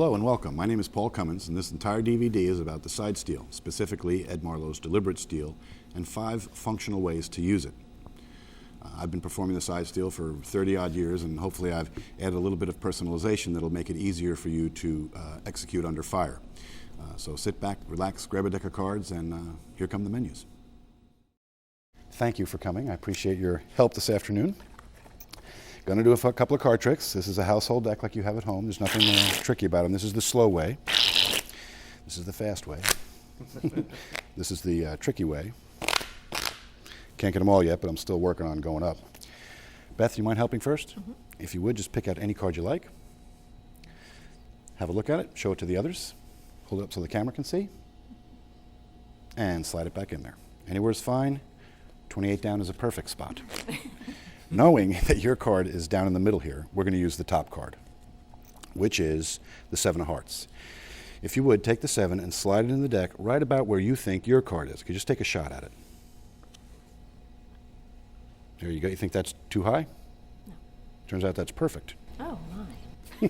Hello and welcome. My name is Paul Cummins, and this entire DVD is about the side steal, specifically Ed Marlowe's deliberate steal, and 5 functional ways to use it. I've been performing the side steal for 30-odd years, and hopefully I've added a little bit of personalization that'll make it easier for you to execute under fire. So sit back, relax, grab a deck of cards, and here come the menus. Thank you for coming. I appreciate your help this afternoon. Going to do a couple of card tricks. This is a household deck like you have at home. There's nothing tricky about them. This is the slow way. This is the fast way. This is the tricky way. Can't get them all yet, but I'm still working on going up. Beth, you mind helping first? Mm-hmm. If you would, just pick out any card you like. Have a look at it. Show it to the others. Hold it up so the camera can see. And slide it back in there. Anywhere's fine. 28 down is a perfect spot. Knowing that your card is down in the middle here, we're going to use the top card, which is the 7 of hearts. If you would, take the 7 and slide it in the deck right about where you think your card is. Could you just take a shot at it? There you go. You think that's too high? No. Turns out that's perfect. Oh, my.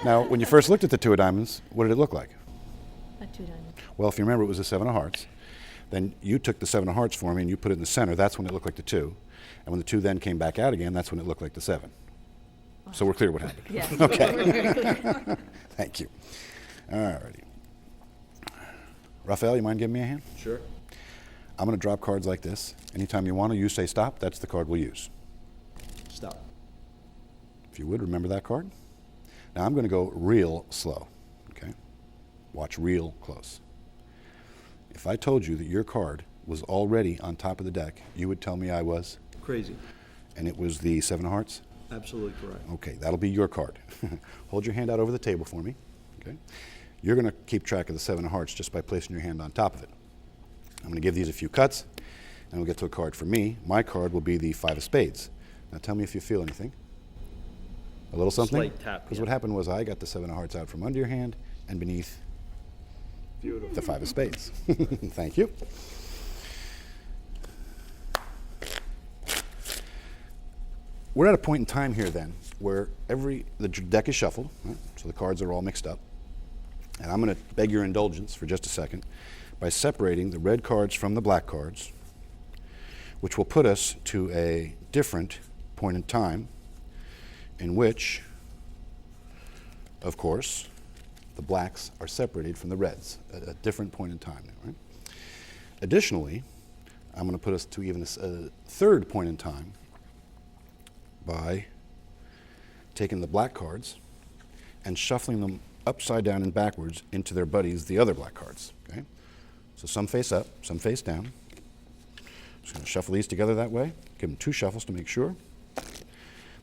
Now, when you first looked at the 2 of diamonds, what did it look like? A 2 diamond. Well, if you remember, it was the 7 of hearts. Then you took the 7 of hearts for me and you put it in the center. That's when it looked like the 2. And when the 2 then came back out again, that's when it looked like the 7. Wow. So we're clear what happened? Yes. Okay. Thank you. All righty. Raphael, you mind giving me a hand? Sure. I'm going to drop cards like this. Anytime you want to, you say stop. That's the card we'll use. Stop. If you would, remember that card. Now I'm going to go real slow. Okay? Watch real close. If I told you that your card was already on top of the deck, you would tell me I was? Crazy. And it was the 7 of hearts? Absolutely correct. Okay, that'll be your card. Hold your hand out over the table for me. Okay? You're going to keep track of the 7 of hearts just by placing your hand on top of it. I'm going to give these a few cuts, and we'll get to a card for me. My card will be the 5 of spades. Now tell me if you feel anything. A little something? Slight tap. Because what happened was I got the 7 of hearts out from under your hand and beneath Beautiful. the 5 of spades. Thank you. We're at a point in time here then where the deck is shuffled, right? So the cards are all mixed up. And I'm going to beg your indulgence for just a second by separating the red cards from the black cards, which will put us to a different point in time in which, of course, the blacks are separated from the reds at a different point in time. Right? Additionally, I'm going to put us to even a third point in time by taking the black cards and shuffling them upside down and backwards into their buddies, the other black cards. Okay? So some face up, some face down. Just going to shuffle these together that way. Give them 2 shuffles to make sure.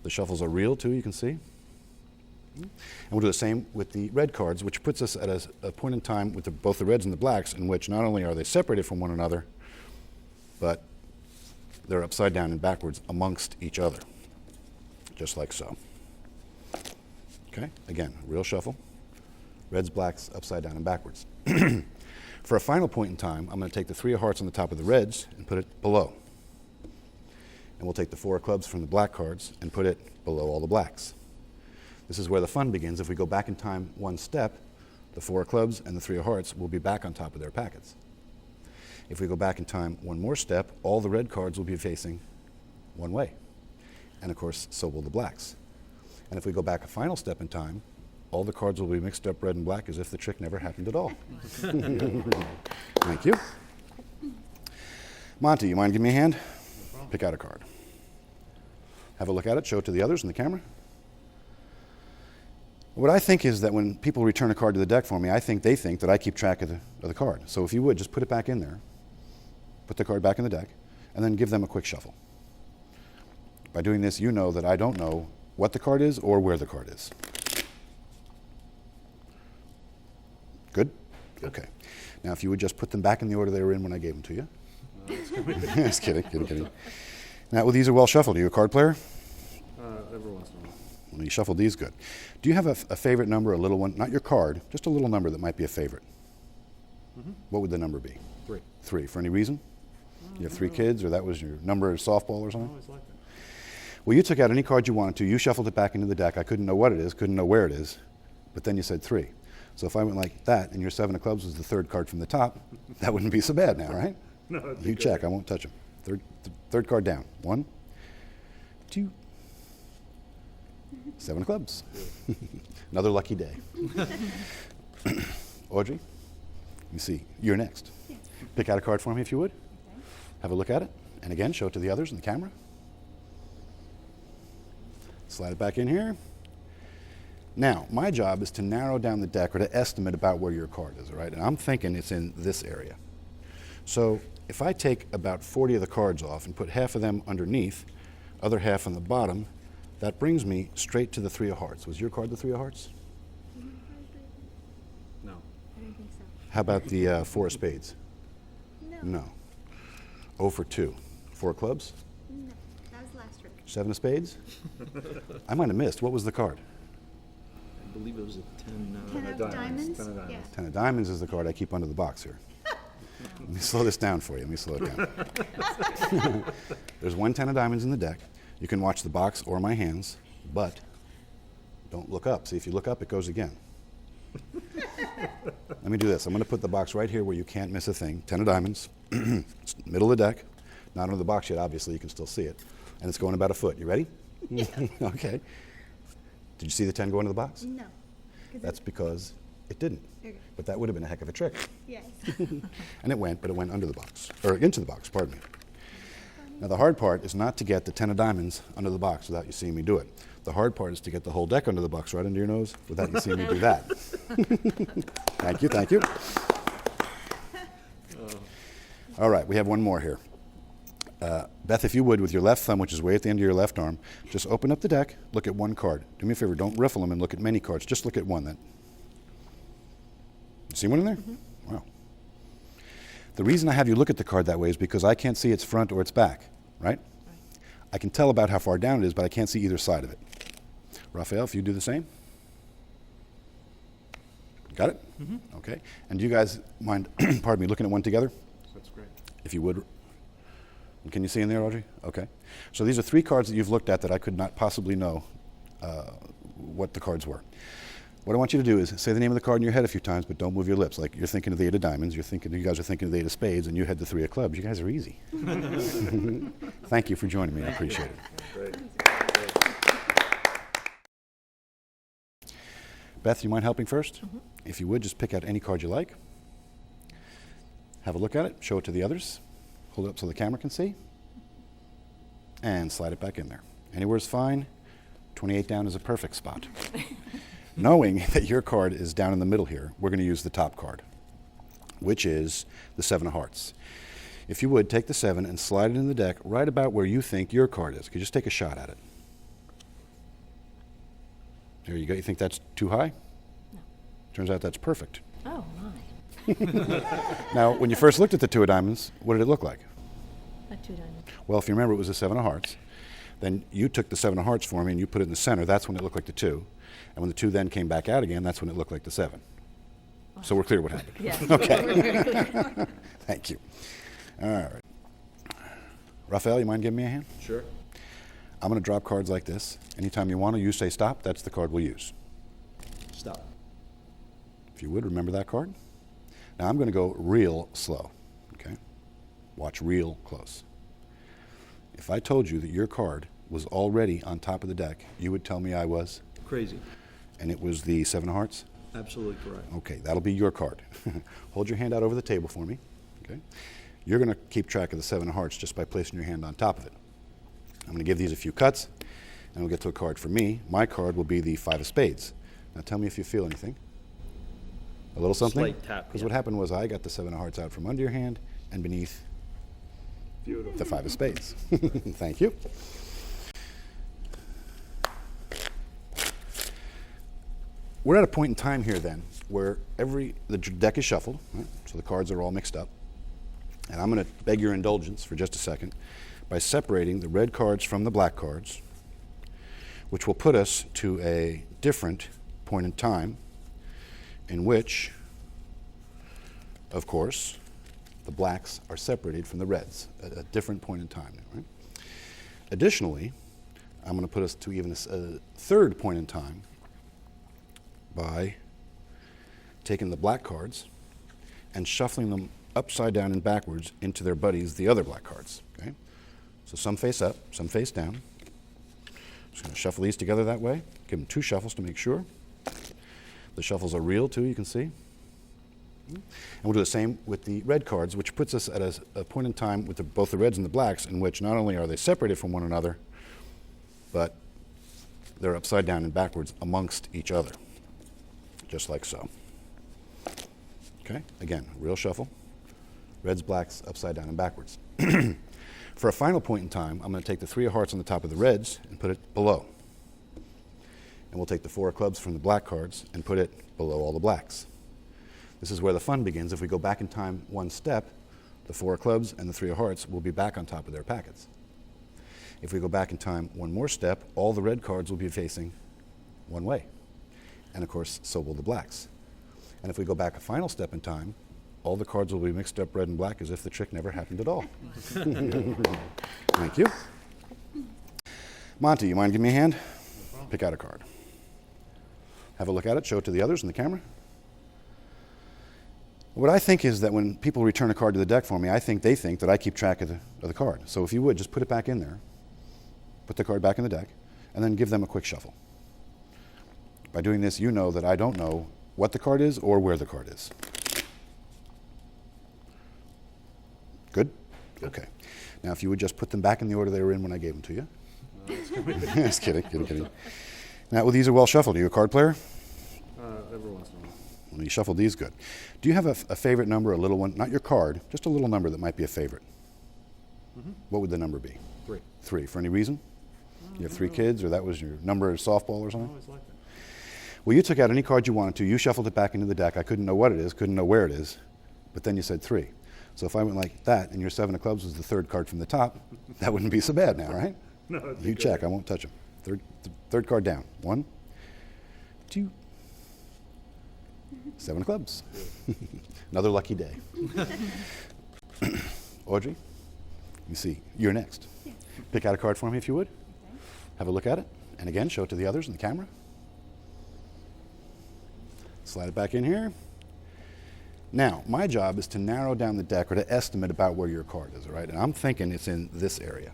The shuffles are real too, you can see. And we'll do the same with the red cards, which puts us at a point in time with both the reds and the blacks in which not only are they separated from one another, but they're upside down and backwards amongst each other. Just like so. Okay, again, real shuffle. Reds, blacks, upside down and backwards. For a final point in time, I'm going to take the 3 of hearts on the top of the reds and put it below. And we'll take the 4 of clubs from the black cards and put it below all the blacks. This is where the fun begins. If we go back in time one step, the 4 of clubs and the 3 of hearts will be back on top of their packets. If we go back in time one more step, all the red cards will be facing one way. And of course, so will the blacks. And if we go back a final step in time, all the cards will be mixed up red and black as if the trick never happened at all. Thank you. Monty, you mind giving me a hand? No problem. Pick out a card. Have a look at it, show it to the others in the camera. What I think is that when people return a card to the deck for me, they think that I keep track of the card. So if you would, just put it back in there, put the card back in the deck, and then give them a quick shuffle. By doing this, you know that I don't know what the card is or where the card is. Good? Okay. Now, if you would just put them back in the order they were in when I gave them to you. Just kidding. Now, well, these are well shuffled. Are you a card player? Every once in a while. Well, you shuffled these good. Do you have a favorite number, a little one? Not your card, just a little number that might be a favorite. Mm-hmm. What would the number be? 3. 3. For any reason? You have 3 kids, or that was your number of softball or I something? always liked it. Well, you took out any card you wanted to. You shuffled it back into the deck. I couldn't know what it is, couldn't know where it is. but then you said 3. So if I went like that and your 7 of clubs was the third card from the top, that wouldn't be so bad now, right? No, it'd be You good. check, I won't touch them. Third card down. 1, 2, 7 of clubs. Another lucky day. Audrey, you see, you're next. Yes. Pick out a card for me if you would. Okay. Have a look at it. And again, show it to the others in the camera. Slide it back in here. Now, my job is to narrow down the deck or to estimate about where your card is, all right? And I'm thinking it's in this area. So if I take about 40 of the cards off and put half of them underneath, other half on the bottom, that brings me straight to the 3 of hearts. Was your card the 3 of hearts? No. I didn't think so. How about the 4 of spades? No. 0 for 2. 4 of clubs? No. That was last trick. 7 of spades? I might have missed. What was the card? I believe it was a 10. 10 of diamonds? 10 of diamonds. Yeah. 10 of diamonds is the card I keep under the box here. Let me slow this down for you. Let me slow it down. There's 1 10 of diamonds in the deck. You can watch the box or my hands, but don't look up. See, if you look up, it goes again. Let me do this. I'm going to put the box right here where you can't miss a thing. 10 of diamonds, It's middle of the deck. Not under the box yet, obviously. You can still see it. And it's going about a foot. You ready? Yeah. Okay. Did you see the 10 go into the box? No. 'Cause That's because it didn't. Okay. But that would have been a heck of a trick. Yes. And it went, but it went under the box, or into the box, pardon me. Now the hard part is not to get the 10 of diamonds under the box without you seeing me do it. The hard part is to get the whole deck under the box right under your nose without you seeing me do that. Thank you, thank you. All right, we have one more here. Beth, if you would, with your left thumb, which is way at the end of your left arm, just open up the deck, look at one card. Do me a favor, don't riffle them and look at many cards. Just look at one then. See one in there? Mm-hmm. Wow. The reason I have you look at the card that way is because I can't see its front or its back, right? I can tell about how far down it is, but I can't see either side of it. Raphael, if you do the same. Got it? Mm-hmm. Okay. And do you guys mind, pardon me, looking at one together? That's great. If you would. Can you see in there, Audrey? Okay. So these are 3 cards that you've looked at that I could not possibly know what the cards were. What I want you to do is say the name of the card in your head a few times, but don't move your lips. Like you're thinking of the 8 of diamonds, you guys are thinking of the 8 of spades, and you had the 3 of clubs. You guys are easy. Thank you for joining me. I appreciate it. Great. Beth, you mind helping first? If you would, just pick out any card you like. Have a look at it. Show it to the others. Hold it up so the camera can see. And slide it back in there. Anywhere's fine. 28 down is a perfect spot. Knowing that your card is down in the middle here, we're going to use the top card, which is the 7 of hearts. If you would, take the 7 and slide it in the deck right about where you think your card is. Could you just take a shot at it? There you go. You think that's too high? No. Turns out that's perfect. Oh, my. Now, when you first looked at the 2 of diamonds, what did it look like? A 2 diamond. Well, if you remember, it was a 7 of hearts. Then you took the 7 of hearts for me and you put it in the center. That's when it looked like the 2. And when the 2 then came back out again, that's when it looked like the 7. So we're clear what happened. Yes. Okay. Thank you. All right. Raphael, you mind giving me a hand? Sure. I'm going to drop cards like this. Anytime you want to, you say stop. That's the card we'll use. Stop. If you would, remember that card. Now I'm going to go real slow. Okay? Watch real close. If I told you that your card was already on top of the deck, you would tell me I was? Crazy. And it was the 7 of hearts? Absolutely correct. Okay, that'll be your card. Hold your hand out over the table for me. Okay? You're going to keep track of the 7 of hearts just by placing your hand on top of it. I'm going to give these a few cuts, and we'll get to a card for me. My card will be the 5 of spades. Now tell me if you feel anything. A little something? Slight tap, Because yeah. what happened was I got the 7 of hearts out from under your hand and beneath Beautiful. the 5 of spades. Thank you. We're at a point in time here then where the deck is shuffled, right? So the cards are all mixed up. And I'm going to beg your indulgence for just a second by separating the red cards from the black cards, which will put us to a different point in time in which, of course, the blacks are separated from the reds, a different point in time. Right? Additionally, I'm going to put us to even a third point in time by taking the black cards and shuffling them upside down and backwards into their buddies, the other black cards. Okay? So some face up, some face down. Just going to shuffle these together that way. Give them 2 shuffles to make sure. The shuffles are real too, you can see. And we'll do the same with the red cards, which puts us at a point in time with both the reds and the blacks in which not only are they separated from one another, but they're upside down and backwards amongst each other, just like so. Okay, again, real shuffle. Reds, blacks, upside down and backwards. For a final point in time, I'm going to take the 3 of hearts on the top of the reds and put it below. And we'll take the 4 of clubs from the black cards and put it below all the blacks. This is where the fun begins. If we go back in time 1 step, the 4 of clubs and the 3 of hearts will be back on top of their packets. If we go back in time 1 more step, all the red cards will be facing one way. And of course, so will the blacks. And if we go back a final step in time, all the cards will be mixed up red and black as if the trick never happened at all. Thank you. Monty, you mind giving me a hand? Pick out a card. Have a look at it, show it to the others in the camera. What I think is that when people return a card to the deck for me, they think that I keep track of the card. So if you would, just put it back in there, put the card back in the deck, and then give them a quick shuffle. By doing this, you know that I don't know what the card is or where the card is. Good? Okay. Now, if you would just put them back in the order they were in when I gave them to you. Just kidding. Now, well, these are well shuffled. Are you a card player? Every once in a while. Well, you shuffled these good. Do you have a favorite number, a little one? Not your card, just a little number that might be a favorite. Mm-hmm. What would the number be? 3. 3. For any reason? You have 3 kids, or that was your number in softball or I something? always liked it. Well, you took out any card you wanted to. You shuffled it back into the deck. I couldn't know what it is, couldn't know where it is, but then you said 3. So if I went like that, and your 7 of clubs was the 3rd card from the top, that wouldn't be so bad now, right? No, it'd be You good. check. I won't touch them. Third card down. 1, 2. 7 of clubs. Another lucky day. Audrey, you see, you're next. Yes. Pick out a card for me if you would. Okay. Have a look at it. And again, show it to the others in the camera. Slide it back in here. Now, my job is to narrow down the deck or to estimate about where your card is, all right? And I'm thinking it's in this area.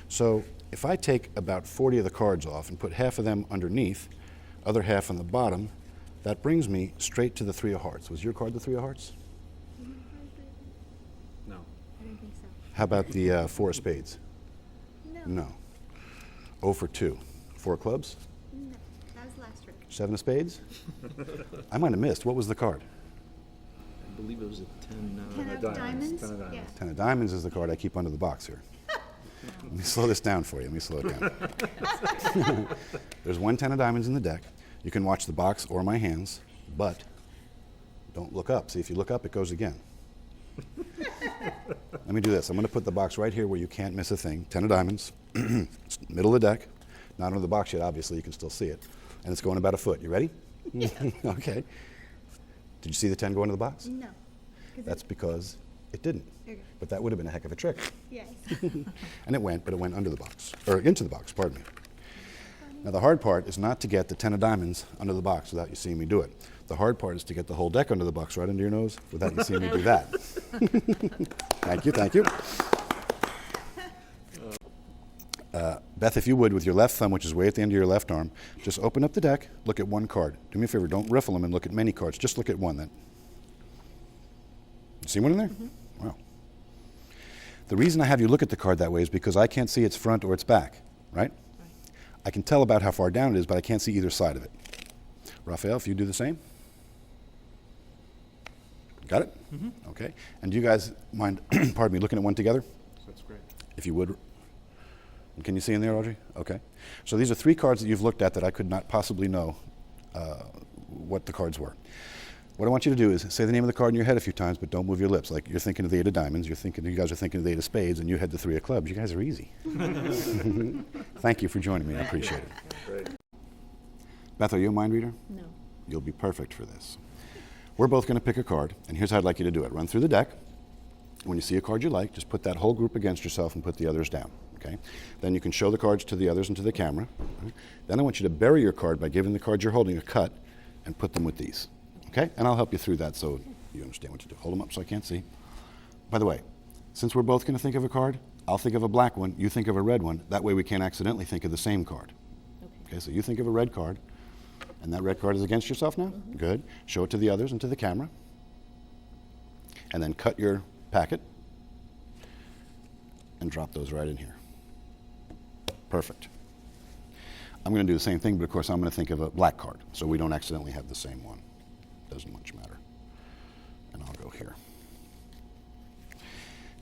So if I take about 40 of the cards off and put half of them underneath, other half on the bottom, that brings me straight to the 3 of hearts. Was your card the 3 of hearts? No. I don't think so. How about the 4 of spades? No. No. 0 for 2. 4 of clubs? No. That was last trick. 7 of spades? I might have missed. What was the card? I believe it was a 10. 10 of diamonds, diamonds? 10 of diamonds. Yeah. 10 of diamonds is the card I keep under the box here. Let me slow this down for you. Let me slow it down. There's 1 10 of diamonds in the deck. You can watch the box or my hands, but don't look up. See, if you look up, it goes again. Let me do this. I'm going to put the box right here where you can't miss a thing. 10 of diamonds, middle of the deck. Not under the box yet, obviously. You can still see it. And it's going about a foot. You ready? Okay. Did you see the 10 go into the box? No. 'Cause That's because it didn't. Okay. But that would have been a heck of a trick. Yes. And it went, but it went under the box, or into the box, pardon me. Now the hard part is not to get the 10 of diamonds under the box without you seeing me do it. The hard part is to get the whole deck under the box right under your nose without you seeing me do that. Thank you. Beth, if you would, with your left thumb, which is way at the end of your left arm, just open up the deck, look at 1 card. Do me a favor, don't riffle them and look at many cards. Just look at 1 then. You see one in there? Mm-hmm. Wow. The reason I have you look at the card that way is because I can't see its front or its back, right? I can tell about how far down it is, but I can't see either side of it. Raphael, if you do the same. Got it? Mm-hmm. Okay. And do you guys mind, pardon me, looking at 1 together? That's great. If you would. Can you see in there, Audrey? Okay. So these are 3 cards that you've looked at that I could not possibly know what the cards were. What I want you to do is say the name of the card in your head a few times, but don't move your lips. Like you're thinking of the 8 of diamonds, you guys are thinking of the 8 of spades, and you had the 3 of clubs. You guys are easy. Thank you for joining me. I appreciate it. Great. Beth, are you a mind reader? No. You'll be perfect for this. We're both going to pick a card, and here's how I'd like you to do it. Run through the deck. When you see a card you like, just put that whole group against yourself and put the others down. Okay? Then you can show the cards to the others and to the camera. Right? Then I want you to bury your card by giving the card you're holding a cut and put them with these. Okay? And I'll help you through that so you understand what to do. Hold them up so I can't see. By the way, since we're both going to think of a card, I'll think of a black one, you think of a red one. That way we can't accidentally think of the same card. Okay, so you think of a red card, and that red card is against yourself now? Mm-hmm. Good. Show it to the others and to the camera. And then cut your packet and drop those right in here. Perfect. I'm going to do the same thing, but of course I'm going to think of a black card so we don't accidentally have the same one. Doesn't much matter. And I'll go here.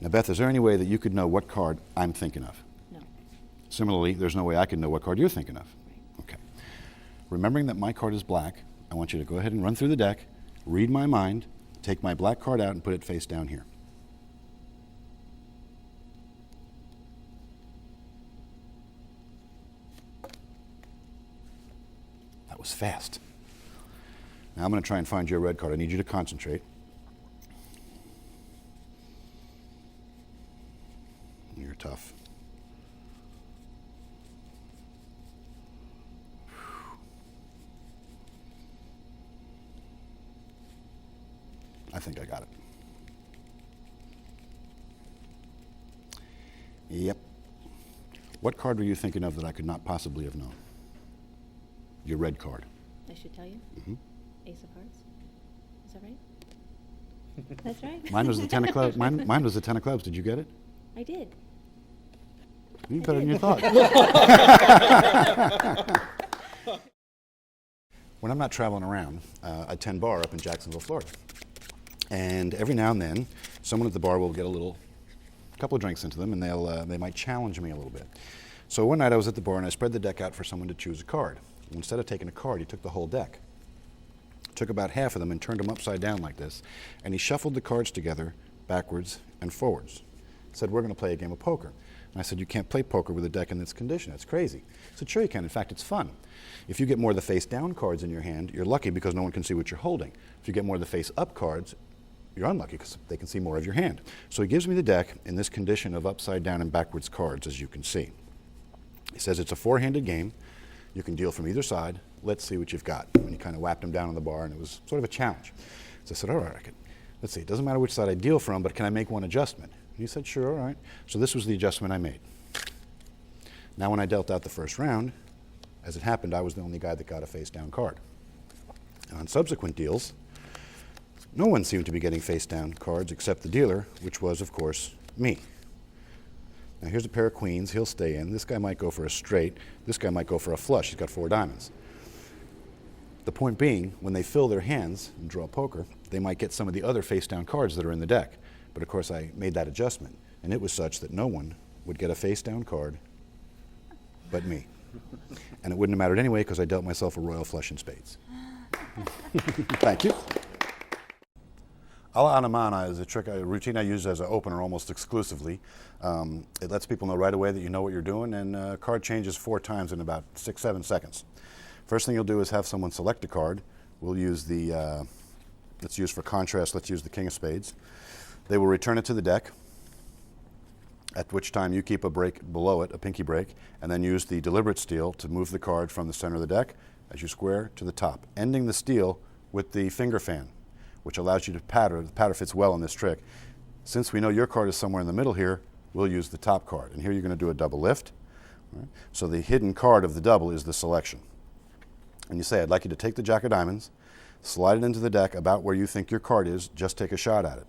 Now, Beth, is there any way that you could know what card I'm thinking of? No. Similarly, there's no way I can know what card you're thinking of. Right. Okay. Remembering that my card is black, I want you to go ahead and run through the deck, read my mind, take my black card out and put it face down here. That was fast. Now I'm going to try and find your red card. I need you to concentrate. You're tough. I think I got it. Yep. What card were you thinking of that I could not possibly have known? Your red card. I should tell you? Mm-hmm. Ace of Hearts. Is that right? That's right. Mine was the 10 of clubs. Mine was the 10 of clubs. Did you get it? I did. You better than you thought. When I'm not traveling around, I tend bar up in Jacksonville, Florida. And every now and then, someone at the bar will get a couple of drinks into them, and they might challenge me a little bit. So one night I was at the bar, and I spread the deck out for someone to choose a card. Instead of taking a card, he took the whole deck. Took about half of them and turned them upside down like this, and he shuffled the cards together backwards and forwards. Said, we're going to play a game of poker. And I said, you can't play poker with a deck in this condition. That's crazy. He said, sure you can. In fact, it's fun. If you get more of the face-down cards in your hand, you're lucky because no one can see what you're holding. If you get more of the face-up cards, you're unlucky because they can see more of your hand. So he gives me the deck in this condition of upside down and backwards cards, as you can see. He says it's a four-handed game. You can deal from either side. Let's see what you've got. And he kind of whapped them down on the bar, and it was sort of a challenge. So I said, all right, let's see. It doesn't matter which side I deal from, but can I make one adjustment? And he said, sure, all right. So this was the adjustment I made. Now when I dealt out the first round, as it happened, I was the only guy that got a face-down card. And on subsequent deals, no one seemed to be getting face-down cards except the dealer, which was, of course, me. Now here's a pair of queens. He'll stay in. This guy might go for a straight. This guy might go for a flush. He's got 4 diamonds. The point being, when they fill their hands and draw poker, they might get some of the other face-down cards that are in the deck. But of course, I made that adjustment, and it was such that no one would get a face-down card but me. And it wouldn't have mattered anyway because I dealt myself a royal flush in spades. Thank you. Ala Anamana is a routine I use as an opener almost exclusively. It lets people know right away that you know what you're doing, and card changes 4 times in about 6-7 seconds. First thing you'll do is have someone select a card. We'll use the, let's use for contrast, let's use the King of Spades. They will return it to the deck, at which time you keep a break below it, a pinky break, and then use the deliberate steal to move the card from the center of the deck as you square to the top, ending the steal with the finger fan, which allows you to patter. The patter fits well in this trick. Since we know your card is somewhere in the middle here, we'll use the top card. And here you're going to do a double lift. Right? So the hidden card of the double is the selection. And you say, I'd like you to take the Jack of Diamonds, slide it into the deck about where you think your card is, just take a shot at it.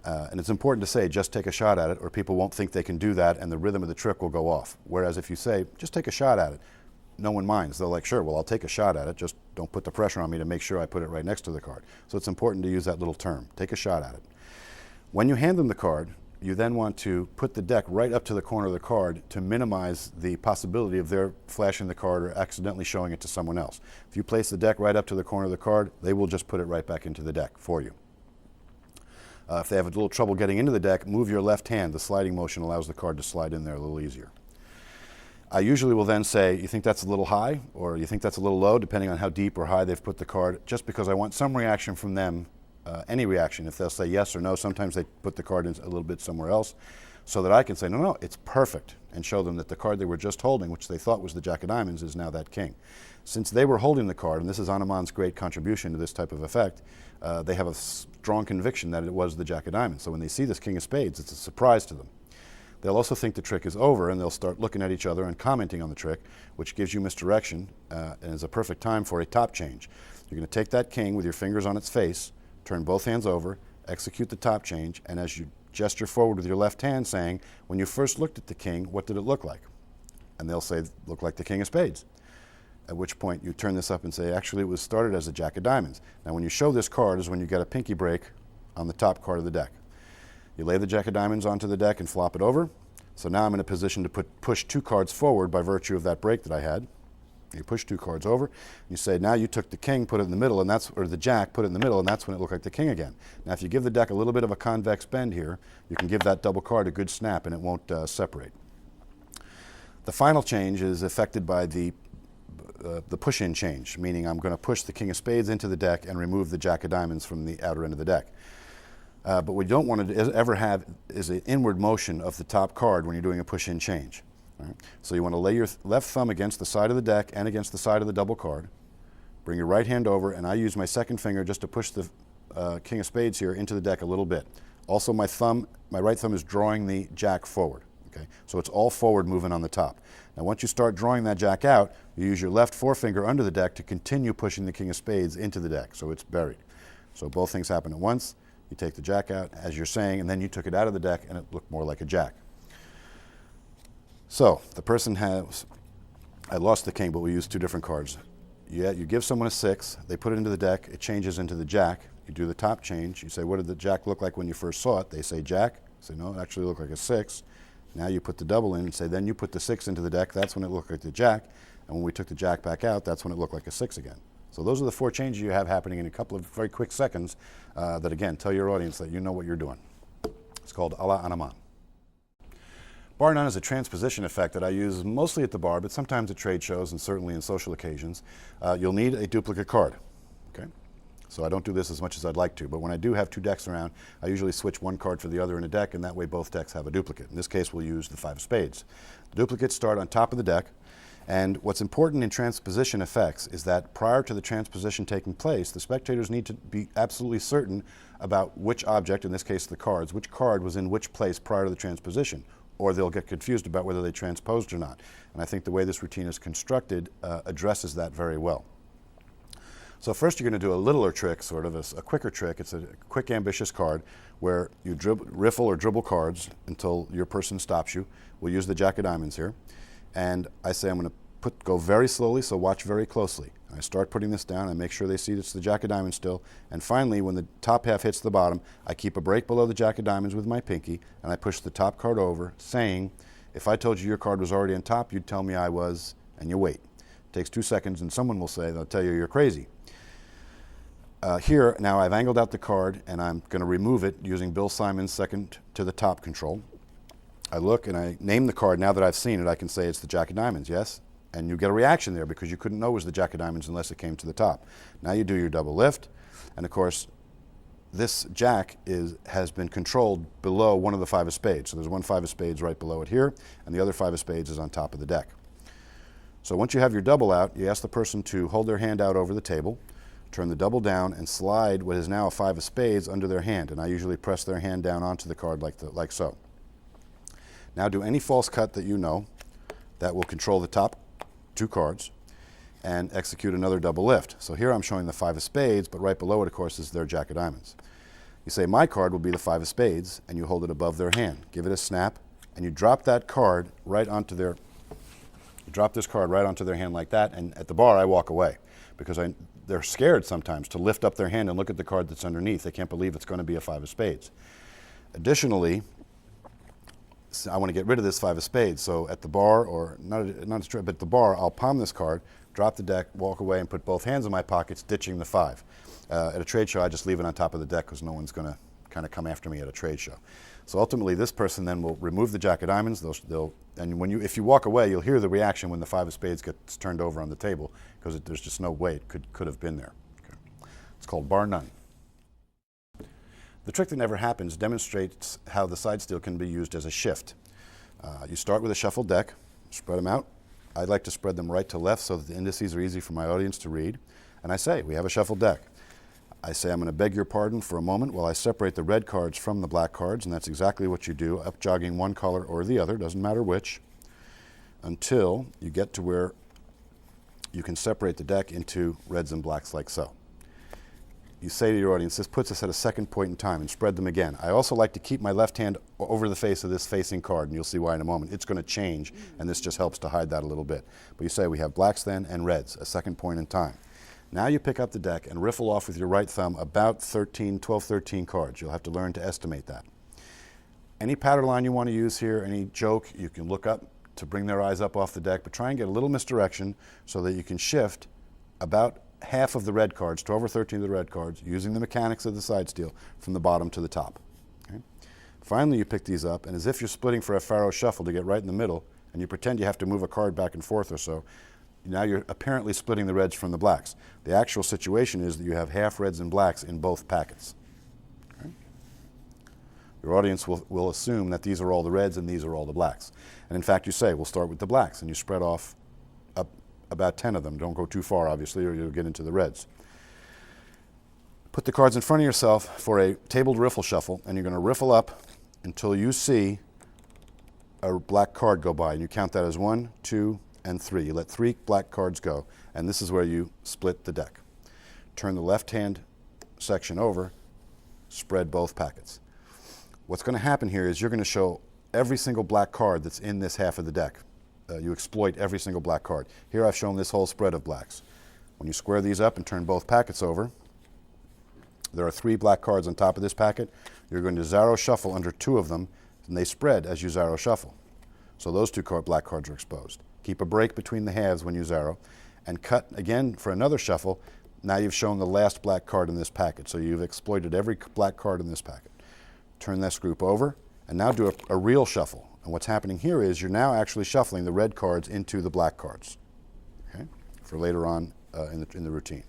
And it's important to say, just take a shot at it, or people won't think they can do that, and the rhythm of the trick will go off. Whereas if you say, just take a shot at it, no one minds. They're like, sure, well, I'll take a shot at it, just don't put the pressure on me to make sure I put it right next to the card. So it's important to use that little term, take a shot at it. When you hand them the card, you then want to put the deck right up to the corner of the card to minimize the possibility of their flashing the card or accidentally showing it to someone else. If you place the deck right up to the corner of the card, they will just put it right back into the deck for you. If they have a little trouble getting into the deck, move your left hand. The sliding motion allows the card to slide in there a little easier. I usually will then say, you think that's a little high, or you think that's a little low, depending on how deep or high they've put the card, just because I want some reaction from them, any reaction. If they'll say yes or no, sometimes they put the card in a little bit somewhere else. so that I can say, no, no, it's perfect, and show them that the card they were just holding, which they thought was the Jack of Diamonds, is now that king. Since they were holding the card, and this is Hanuman's great contribution to this type of effect, they have a strong conviction that it was the Jack of Diamonds. So when they see this King of Spades, it's a surprise to them. They'll also think the trick is over, and they'll start looking at each other and commenting on the trick, which gives you misdirection and is a perfect time for a top change. You're going to take that king with your fingers on its face, turn both hands over, execute the top change, and as you gesture forward with your left hand saying, when you first looked at the king, what did it look like? And they'll say, look like the King of Spades. At which point you turn this up and say, actually it was started as a Jack of Diamonds. Now when you show this card is when you get a pinky break on the top card of the deck. You lay the Jack of Diamonds onto the deck and flop it over. So now I'm in a position to push 2 cards forward by virtue of that break that I had. You push 2 cards over. You say, now you took the king, put it in the middle, and or the jack, put it in the middle, and that's when it looked like the king again. Now if you give the deck a little bit of a convex bend here, you can give that double card a good snap and it won't separate. The final change is affected by the push-in change, meaning I'm going to push the King of Spades into the deck and remove the Jack of Diamonds from the outer end of the deck. But what you don't want to ever have is an inward motion of the top card when you're doing a push-in change. Right? So you want to lay your left thumb against the side of the deck and against the side of the double card. Bring your right hand over, and I use my second finger just to push the King of Spades here into the deck a little bit. Also my right thumb is drawing the jack forward. Okay? So it's all forward moving on the top. Now once you start drawing that jack out, you use your left forefinger under the deck to continue pushing the King of Spades into the deck, so it's buried. So both things happen at once. You take the jack out, as you're saying, and then you took it out of the deck and it looked more like a jack. So the person has, I lost the king, but we used 2 different cards. You give someone a 6, they put it into the deck, it changes into the jack. You do the top change, you say, what did the jack look like when you first saw it? They say jack. You say, no, it actually looked like a 6. Now you put the double in and say, then you put the 6 into the deck, that's when it looked like the jack. And when we took the jack back out, that's when it looked like a 6 again. So those are the 4 changes you have happening in a couple of very quick seconds that, again, tell your audience that you know what you're doing. It's called a la Hanuman. Bar none is a transposition effect that I use mostly at the bar, but sometimes at trade shows and certainly in social occasions. You'll need a duplicate card. Okay? So I don't do this as much as I'd like to, but when I do have 2 decks around, I usually switch one card for the other in a deck, and that way both decks have a duplicate. In this case, we'll use the 5 of spades. The duplicates start on top of the deck, and what's important in transposition effects is that prior to the transposition taking place, the spectators need to be absolutely certain about which object, in this case the cards, which card was in which place prior to the transposition, or they'll get confused about whether they transposed or not. And I think the way this routine is constructed addresses that very well. So first you're going to do a littler trick, sort of a quicker trick. It's a quick, ambitious card where you riffle or dribble cards until your person stops you. We'll use the Jack of Diamonds here. And I say I'm going to go very slowly, so watch very closely. I start putting this down, I make sure they see it's the Jack of Diamonds still, and finally when the top half hits the bottom, I keep a break below the Jack of Diamonds with my pinky, and I push the top card over, saying, if I told you your card was already on top, you'd tell me I was, and you wait. It takes 2 seconds, and someone will say, they'll tell you you're crazy. Here, now I've angled out the card, and I'm going to remove it using Bill Simon's second to the top control. I look and I name the card. Now that I've seen it, I can say it's the Jack of Diamonds, yes? And you get a reaction there because you couldn't know it was the Jack of Diamonds unless it came to the top. Now you do your double lift, and of course, this Jack has been controlled below one of the 5 of spades. So there's one 5 of spades right below it here, and the other 5 of spades is on top of the deck. So once you have your double out, you ask the person to hold their hand out over the table, turn the double down, and slide what is now a 5 of spades under their hand. And I usually press their hand down onto the card like so. Now do any false cut that you know that will control the top 2 cards and execute another double lift. So here I'm showing the 5 of spades, but right below it, of course, is their Jack of Diamonds. You say my card will be the 5 of spades, and you hold it above their hand. Give it a snap, and you drop that card right onto their, hand like that, and at the bar I walk away because they're scared sometimes to lift up their hand and look at the card that's underneath. They can't believe it's going to be a 5 of spades. Additionally, I want to get rid of this 5 of spades, so at the bar, or not straight, but at the bar, I'll palm this card, drop the deck, walk away, and put both hands in my pockets, ditching the 5. At a trade show, I just leave it on top of the deck because no one's going to kind of come after me at a trade show. So ultimately, this person then will remove the Jack of Diamonds, and if you walk away, you'll hear the reaction when the 5 of spades gets turned over on the table because there's just no way it could have been there. Okay. It's called bar none. The trick that never happens demonstrates how the side steal can be used as a shift. You start with a shuffled deck, spread them out. I'd like to spread them right to left so that the indices are easy for my audience to read. And I say, we have a shuffled deck. I say, I'm going to beg your pardon for a moment while I separate the red cards from the black cards, and that's exactly what you do, up jogging one color or the other, doesn't matter which, until you get to where you can separate the deck into reds and blacks like so. You say to your audience, this puts us at a second point in time, and spread them again. I also like to keep my left hand over the face of this facing card, and you'll see why in a moment. It's going to change, and this just helps to hide that a little bit. But you say we have blacks then and reds, a second point in time. Now you pick up the deck and riffle off with your right thumb about 12, 13 cards. You'll have to learn to estimate that. Any pattern line you want to use here, any joke, you can look up to bring their eyes up off the deck, but try and get a little misdirection so that you can shift about half of the red cards, 12 or 13 of the red cards, using the mechanics of the side steal from the bottom to the top. Okay? Finally, you pick these up, and as if you're splitting for a faro shuffle to get right in the middle, and you pretend you have to move a card back and forth or so, now you're apparently splitting the reds from the blacks. The actual situation is that you have half reds and blacks in both packets. Okay? Your audience will assume that these are all the reds and these are all the blacks. And in fact, you say, we'll start with the blacks, and you spread off up about 10 of them. Don't go too far, obviously, or you'll get into the reds. Put the cards in front of yourself for a tabled riffle shuffle, and you're going to riffle up until you see a black card go by, and you count that as 1, 2, and 3. You let 3 black cards go, and this is where you split the deck. Turn the left-hand section over, spread both packets. What's going to happen here is you're going to show every single black card that's in this half of the deck. You exploit every single black card. Here I've shown this whole spread of blacks. When you square these up and turn both packets over, there are 3 black cards on top of this packet. You're going to zero shuffle under 2 of them, and they spread as you zero shuffle. So those 2 black cards are exposed. Keep a break between the halves when you zero, and cut again for another shuffle. Now you've shown the last black card in this packet, so you've exploited every black card in this packet. Turn this group over, and now do a real shuffle. And what's happening here is you're now actually shuffling the red cards into the black cards, okay, for later on in the routine.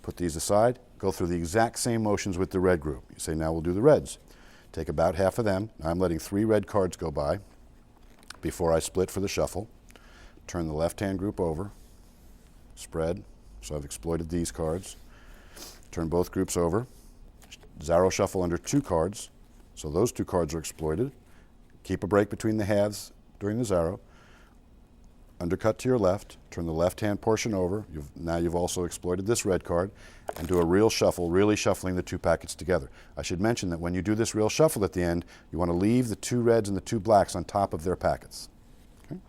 Put these aside, go through the exact same motions with the red group. You say, now we'll do the reds. Take about half of them. Now I'm letting 3 red cards go by before I split for the shuffle. Turn the left-hand group over, spread, so I've exploited these cards. Turn both groups over, zero shuffle under 2 cards, so those 2 cards are exploited. Keep a break between the halves during the zero. Undercut to your left, turn the left-hand portion over. Now you've also exploited this red card, and do a real shuffle, really shuffling the 2 packets together. I should mention that when you do this real shuffle at the end, you want to leave the 2 reds and the 2 blacks on top of their packets. Okay?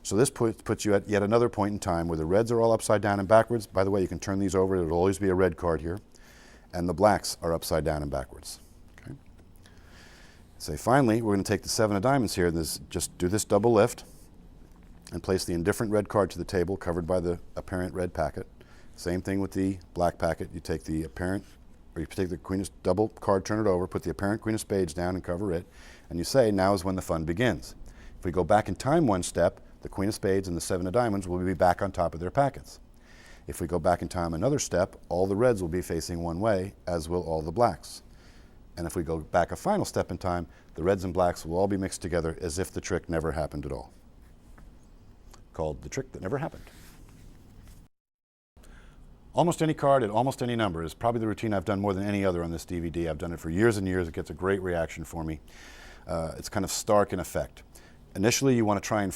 So this puts you at yet another point in time where the reds are all upside down and backwards. By the way, you can turn these over. There will always be a red card here. And the blacks are upside down and backwards. Okay? Say, finally, we're going to take the 7 of diamonds here. Just do this double lift and place the indifferent red card to the table covered by the apparent red packet. Same thing with the black packet. You take the apparent, or you take the queen of double card, turn it over, put the apparent queen of spades down and cover it, and you say, now is when the fun begins. If we go back in time 1 step, the queen of spades and the 7 of diamonds will be back on top of their packets. If we go back in time another step, all the reds will be facing one way, as will all the blacks. And if we go back a final step in time, the reds and blacks will all be mixed together as if the trick never happened at all. Called the trick that never happened. Almost any card at almost any number is probably the routine I've done more than any other on this DVD. I've done it for years and years. It gets a great reaction for me. It's kind of stark in effect. Initially, you want to try and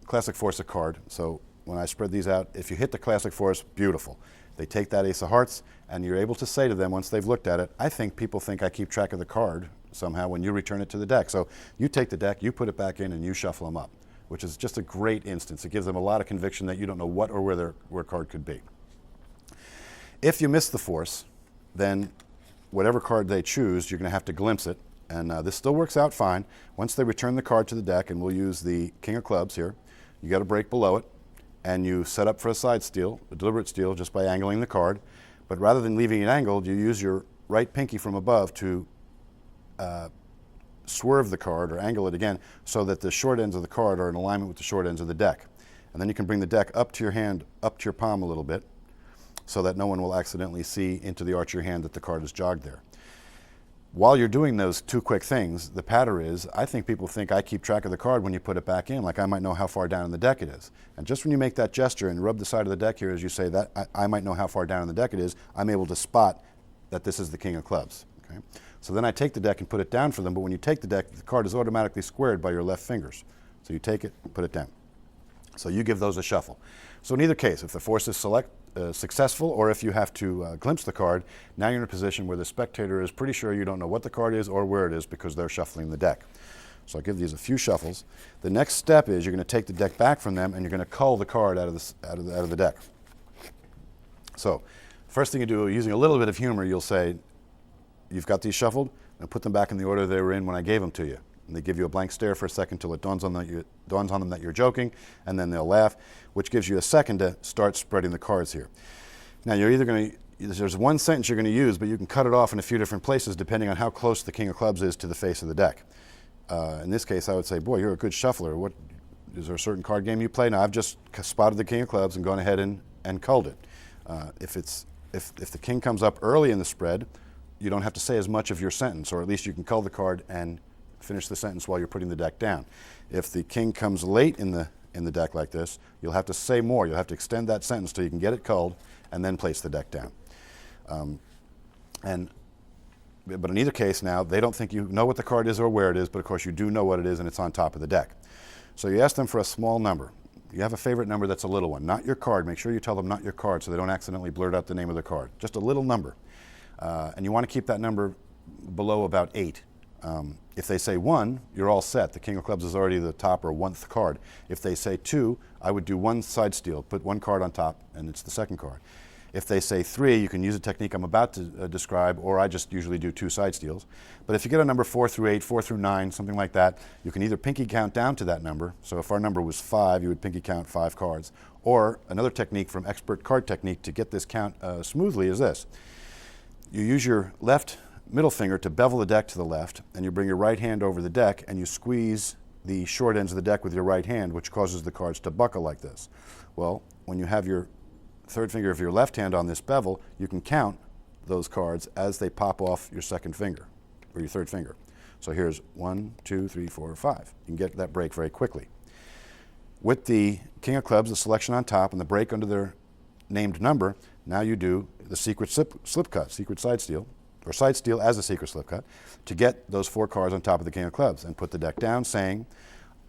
classic force a card. So when I spread these out, if you hit the classic force, beautiful. They take that ace of hearts, and you're able to say to them once they've looked at it, I think people think I keep track of the card somehow when you return it to the deck. So you take the deck, you put it back in, and you shuffle them up, which is just a great instance. It gives them a lot of conviction that you don't know what or where a card could be. If you miss the force, then whatever card they choose, you're going to have to glimpse it. And this still works out fine. Once they return the card to the deck, and we'll use the king of clubs here, you got to break below it, and you set up for a side steal, a deliberate steal, just by angling the card. But rather than leaving it angled, you use your right pinky from above to swerve the card or angle it again so that the short ends of the card are in alignment with the short ends of the deck. And then you can bring the deck up to your hand, up to your palm a little bit, so that no one will accidentally see into the arch of your hand that the card is jogged there. While you're doing those two quick things, the patter is, I think people think I keep track of the card when you put it back in, like I might know how far down in the deck it is. And just when you make that gesture and rub the side of the deck here as you say that, I might know how far down in the deck it is, I'm able to spot that this is the king of clubs. Okay? So then I take the deck and put it down for them, but when you take the deck, the card is automatically squared by your left fingers. So you take it and put it down. So you give those a shuffle. So in either case, if the force is successful, or if you have to glimpse the card, now you're in a position where the spectator is pretty sure you don't know what the card is or where it is because they're shuffling the deck. So I'll give these a few shuffles. The next step is you're going to take the deck back from them and you're going to cull the card out of the deck. So first thing you do, using a little bit of humor, you'll say, you've got these shuffled, and put them back in the order they were in when I gave them to you. And they give you a blank stare for a second till it dawns on them that you're joking, and then they'll laugh, which gives you a second to start spreading the cards here. Now you're either going to, there's one sentence you're going to use, but you can cut it off in a few different places depending on how close the king of clubs is to the face of the deck. In this case, I would say, boy, you're a good shuffler. What, is there a certain card game you play? Now I've just spotted the king of clubs and gone ahead and culled it. If the king comes up early in the spread, you don't have to say as much of your sentence, or at least you can cull the card and finish the sentence while you're putting the deck down. If the king comes late in the deck like this, you'll have to say more. You'll have to extend that sentence till you can get it culled and then place the deck down. But in either case now, they don't think you know what the card is or where it is, but of course you do know what it is and it's on top of the deck. So you ask them for a small number. You have a favorite number that's a little one, not your card. Make sure you tell them not your card so they don't accidentally blurt out the name of the card. Just a little number. And you want to keep that number below about 8. If they say 1, you're all set. The king of clubs is already the top or 1th card. If they say 2, I would do one side steal, put one card on top, and it's the second card. If they say 3, you can use a technique I'm about to describe, or I just usually do 2 side steals. But if you get a number 4 through 8, 4 through 9, something like that, you can either pinky count down to that number. So if our number was 5, you would pinky count 5 cards. Or another technique from expert card technique to get this count smoothly is this. You use your left middle finger to bevel the deck to the left, and you bring your right hand over the deck and you squeeze the short ends of the deck with your right hand, which causes the cards to buckle like this. Well, when you have your third finger of your left hand on this bevel, you can count those cards as they pop off your second finger, or your third finger. So here's 1, 2, 3, 4, 5. You can get that break very quickly. With the king of clubs, the selection on top, and the break under their named number, now you do the secret slip cut, secret side steal, or side steal as a secret slip cut, to get those 4 cards on top of the king of clubs and put the deck down saying,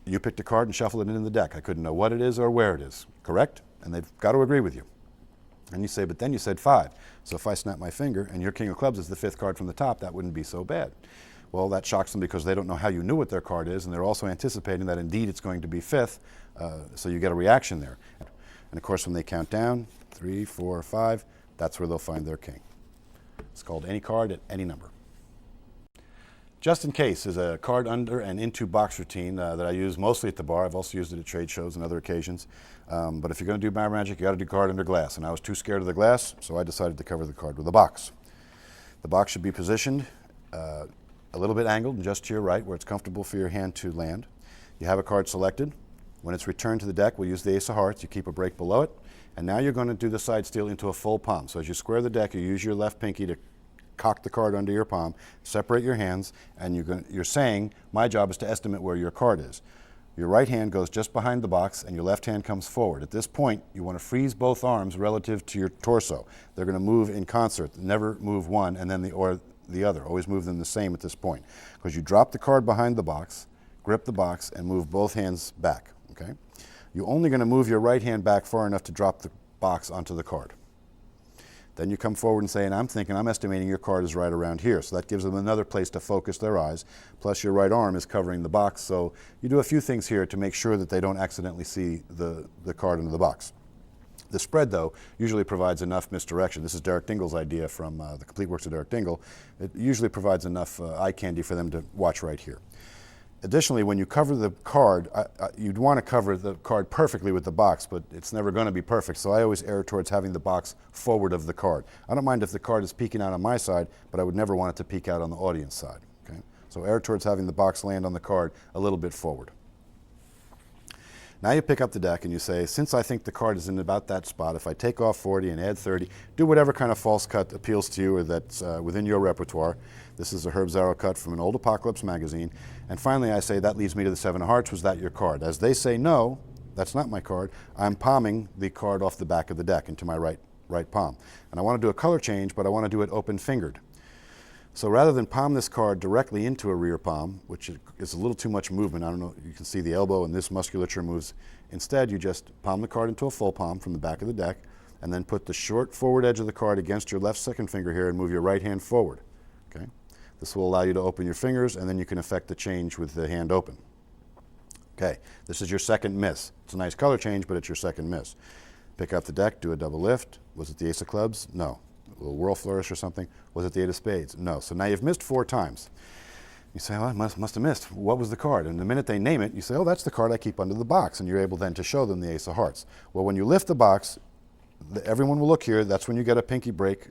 you picked a card and shuffled it into the deck. I couldn't know what it is or where it is. Correct? And they've got to agree with you. And you say, but then you said 5. So if I snap my finger and your king of clubs is the 5th card from the top, that wouldn't be so bad. Well, that shocks them because they don't know how you knew what their card is, and they're also anticipating that indeed it's going to be 5th, so you get a reaction there. And of course, when they count down, 3, 4, 5, that's where they'll find their king. It's called any card at any number. Just in Case is a card under and into box routine that I use mostly at the bar. I've also used it at trade shows and other occasions. But if you're going to do bar magic, you got to do card under glass. And I was too scared of the glass, so I decided to cover the card with a box. The box should be positioned a little bit angled and just to your right where it's comfortable for your hand to land. You have a card selected. When it's returned to the deck, we'll use the ace of hearts. You keep a break below it. And now you're going to do the side steal into a full palm. So as you square the deck, you use your left pinky to cock the card under your palm, separate your hands, and you're saying, my job is to estimate where your card is. Your right hand goes just behind the box, and your left hand comes forward. At this point, you want to freeze both arms relative to your torso. They're going to move in concert. Never move one and then the other. Always move them the same at this point. Because you drop the card behind the box, grip the box, and move both hands back. Okay? You're only going to move your right hand back far enough to drop the box onto the card. Then you come forward and say, and I'm estimating your card is right around here. So that gives them another place to focus their eyes. Plus your right arm is covering the box. So you do a few things here to make sure that they don't accidentally see the card into the box. The spread, though, usually provides enough misdirection. This is Derek Dingle's idea from the Complete Works of Derek Dingle. It usually provides enough eye candy for them to watch right here. Additionally, when you cover the card, you'd want to cover the card perfectly with the box, but it's never going to be perfect, so I always err towards having the box forward of the card. I don't mind if the card is peeking out on my side, but I would never want it to peek out on the audience side. Okay? So err towards having the box land on the card a little bit forward. Now you pick up the deck and you say, since I think the card is in about that spot, if I take off 40 and add 30, do whatever kind of false cut appeals to you or that's within your repertoire. This is a Herb Zarrow cut from an old Apocalypse magazine. And finally I say, that leads me to the 7 of hearts. Was that your card? As they say, no, that's not my card. I'm palming the card off the back of the deck into my right palm. And I want to do a color change, but I want to do it open-fingered. So rather than palm this card directly into a rear palm, which is a little too much movement, I don't know, you can see the elbow and this musculature moves. Instead, you just palm the card into a full palm from the back of the deck, and then put the short forward edge of the card against your left second finger here and move your right hand forward. Okay? This will allow you to open your fingers, and then you can effect the change with the hand open. Okay, this is your second miss. It's a nice color change, but it's your second miss. Pick up the deck, do a double lift. Was it the ace of clubs? No. A little whirl flourish or something. Was it the 8 of spades? No. So now you've missed 4 times. You say, oh, I must have missed. What was the card? And the minute they name it, you say, oh, that's the card I keep under the box. And you're able then to show them the ace of hearts. Well, when you lift the box, everyone will look here. That's when you get a pinky break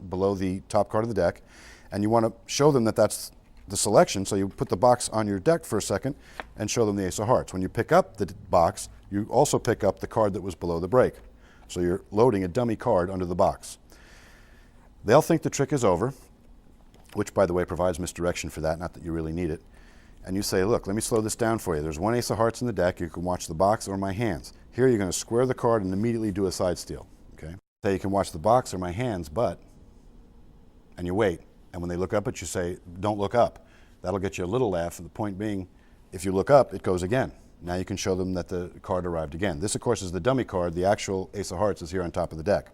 below the top card of the deck. And you want to show them that that's the selection. So you put the box on your deck for a second and show them the ace of hearts. When you pick up the box, you also pick up the card that was below the break. So you're loading a dummy card under the box. They'll think the trick is over, which, by the way, provides misdirection for that, not that you really need it. And you say, look, let me slow this down for you. There's 1 ace of hearts in the deck. You can watch the box or my hands. Here you're going to square the card and immediately do a side steal. Okay? So you can watch the box or my hands, but, and you wait. And when they look up at you, say, don't look up. That'll get you a little laugh. And the point being, if you look up, it goes again. Now you can show them that the card arrived again. This, of course, is the dummy card. The actual ace of hearts is here on top of the deck.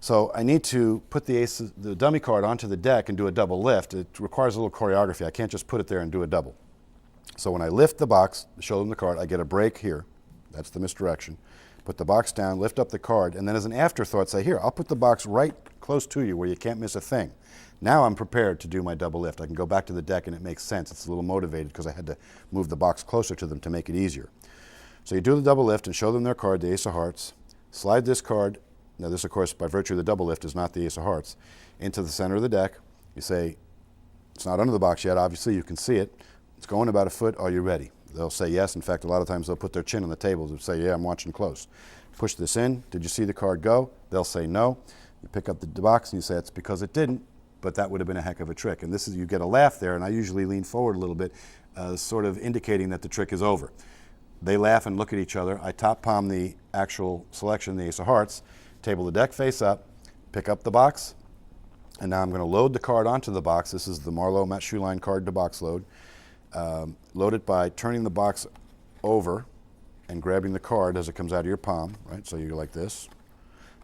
So I need to put the dummy card onto the deck and do a double lift. It requires a little choreography. I can't just put it there and do a double. So when I lift the box, show them the card, I get a break here. That's the misdirection. Put the box down, lift up the card, and then as an afterthought say, here, I'll put the box right close to you where you can't miss a thing. Now I'm prepared to do my double lift. I can go back to the deck and it makes sense. It's a little motivated because I had to move the box closer to them to make it easier. So you do the double lift and show them their card, the ace of hearts. Slide this card. Now this, of course, by virtue of the double lift, is not the ace of hearts. Into the center of the deck. You say, it's not under the box yet, obviously, you can see it. It's going about a foot, are you ready? They'll say yes. In fact, a lot of times they'll put their chin on the table and say, yeah, I'm watching close. Push this in. Did you see the card go? They'll say no. You pick up the box and you say, it's because it didn't, but that would have been a heck of a trick. And this is, you get a laugh there, and I usually lean forward a little bit, sort of indicating that the trick is over. They laugh and look at each other. I top palm the actual selection, the ace of hearts. Table the deck face up, pick up the box, and now I'm going to load the card onto the box. This is the Marlowe Matt Shoeline card to box load. Load it by turning the box over and grabbing the card as it comes out of your palm, right? So you're like this.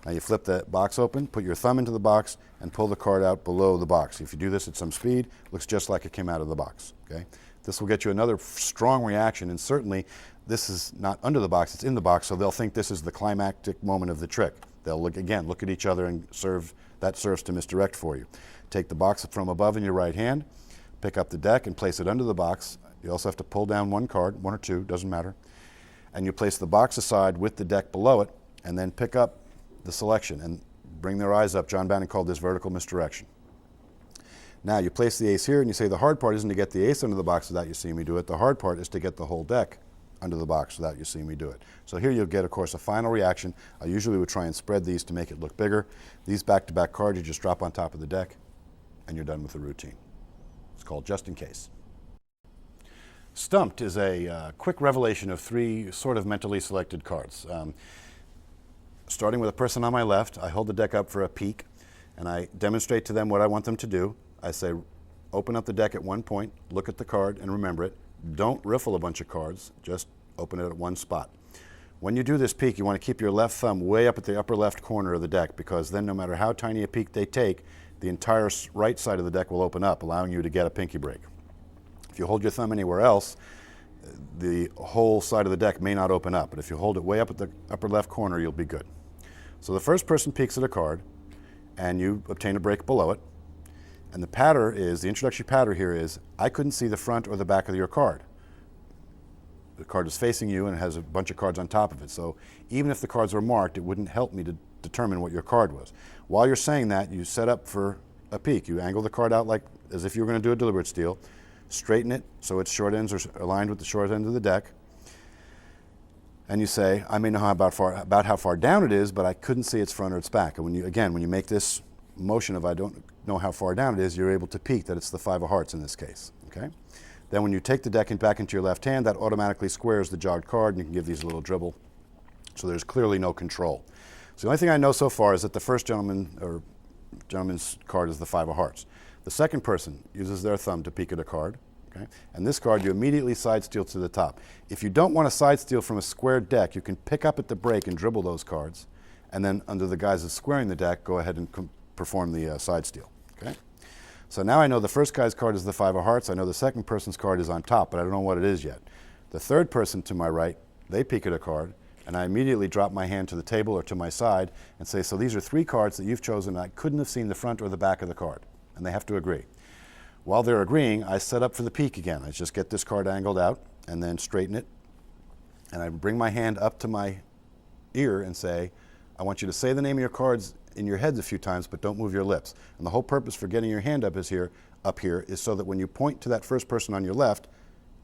Now you flip the box open, put your thumb into the box, and pull the card out below the box. If you do this at some speed, it looks just like it came out of the box, okay? This will get you another strong reaction, and certainly this is not under the box, it's in the box, so they'll think this is the climactic moment of the trick. They'll look at each other and that serves to misdirect for you. Take the box from above in your right hand, pick up the deck and place it under the box. You also have to pull down 1 card, 1 or 2, doesn't matter. And you place the box aside with the deck below it, and then pick up the selection and bring their eyes up. John Bannon called this vertical misdirection. Now you place the ace here and you say the hard part isn't to get the ace under the box without you seeing me do it. The hard part is to get the whole deck under the box without you seeing me do it. So here you'll get, of course, a final reaction. I usually would try and spread these to make it look bigger. These back-to-back cards you just drop on top of the deck and you're done with the routine. It's called Just in Case. Stumped is a quick revelation of 3 sort of mentally selected cards. Starting with a person on my left, I hold the deck up for a peek and I demonstrate to them what I want them to do. I say, open up the deck at one point, look at the card and remember it. Don't riffle a bunch of cards, just open it at one spot. When you do this peek, you want to keep your left thumb way up at the upper left corner of the deck, because then no matter how tiny a peek they take, the entire right side of the deck will open up, allowing you to get a pinky break. If you hold your thumb anywhere else, the whole side of the deck may not open up, but if you hold it way up at the upper left corner, you'll be good. So the first person peeks at a card, and you obtain a break below it. And the patter is, the introductory patter here is, I couldn't see the front or the back of your card. The card is facing you and it has a bunch of cards on top of it. So even if the cards were marked, it wouldn't help me to determine what your card was. While you're saying that, you set up for a peek. You angle the card out like as if you were going to do a deliberate steal. Straighten it so its short ends are aligned with the short end of the deck. and you say, I may know about how far down it is, but I couldn't see its front or its back. And when you make this motion of I don't know how far down it is, you're able to peek that it's the 5 of hearts in this case. Okay. Then when you take the deck back into your left hand, that automatically squares the jogged card, and you can give these a little dribble. So there's clearly no control. So the only thing I know so far is that the first gentleman's card is the 5 of hearts. The second person uses their thumb to peek at a card. Okay? And this card you immediately side steal to the top. If you don't want to side steal from a squared deck, you can pick up at the break and dribble those cards, and then under the guise of squaring the deck, go ahead and perform the side steal. Okay? So now I know the first guy's card is the 5 of hearts. I know the second person's card is on top, but I don't know what it is yet. The third person to my right, they peek at a card, and I immediately drop my hand to the table or to my side and say, so these are 3 cards that you've chosen, and I couldn't have seen the front or the back of the card. And they have to agree. While they're agreeing, I set up for the peek again. I just get this card angled out and then straighten it. And I bring my hand up to my ear and say, I want you to say the name of your cards in your heads a few times, but don't move your lips. And the whole purpose for getting your hand up here is so that when you point to that first person on your left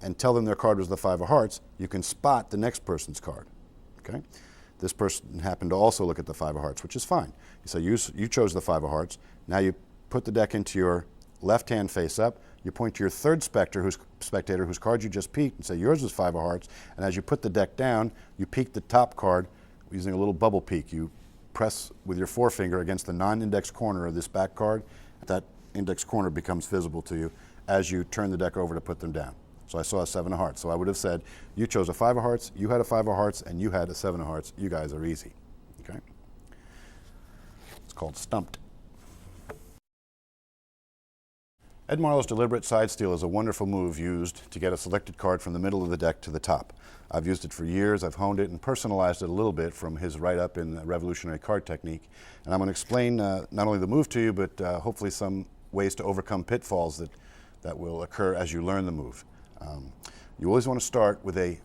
and tell them their card was the 5 of hearts, you can spot the next person's card. Okay? This person happened to also look at the 5 of hearts, which is fine. So you chose the 5 of hearts. Now you put the deck into your left hand face up. You point to your third spectator whose card you just peeked and say yours is 5 of hearts. And as you put the deck down, you peek the top card using a little bubble peek. You press with your forefinger against the non-index corner of this back card. That index corner becomes visible to you as you turn the deck over to put them down. So I saw a 7 of hearts. So I would have said, you chose a 5 of hearts, you had a 5 of hearts, and you had a 7 of hearts. You guys are easy. Okay? It's called stumped. Ed Marlowe's deliberate side steal is a wonderful move used to get a selected card from the middle of the deck to the top. I've used it for years. I've honed it and personalized it a little bit from his write-up in Revolutionary Card Technique. And I'm going to explain not only the move to you, but hopefully some ways to overcome pitfalls that will occur as you learn the move. You always want to start with a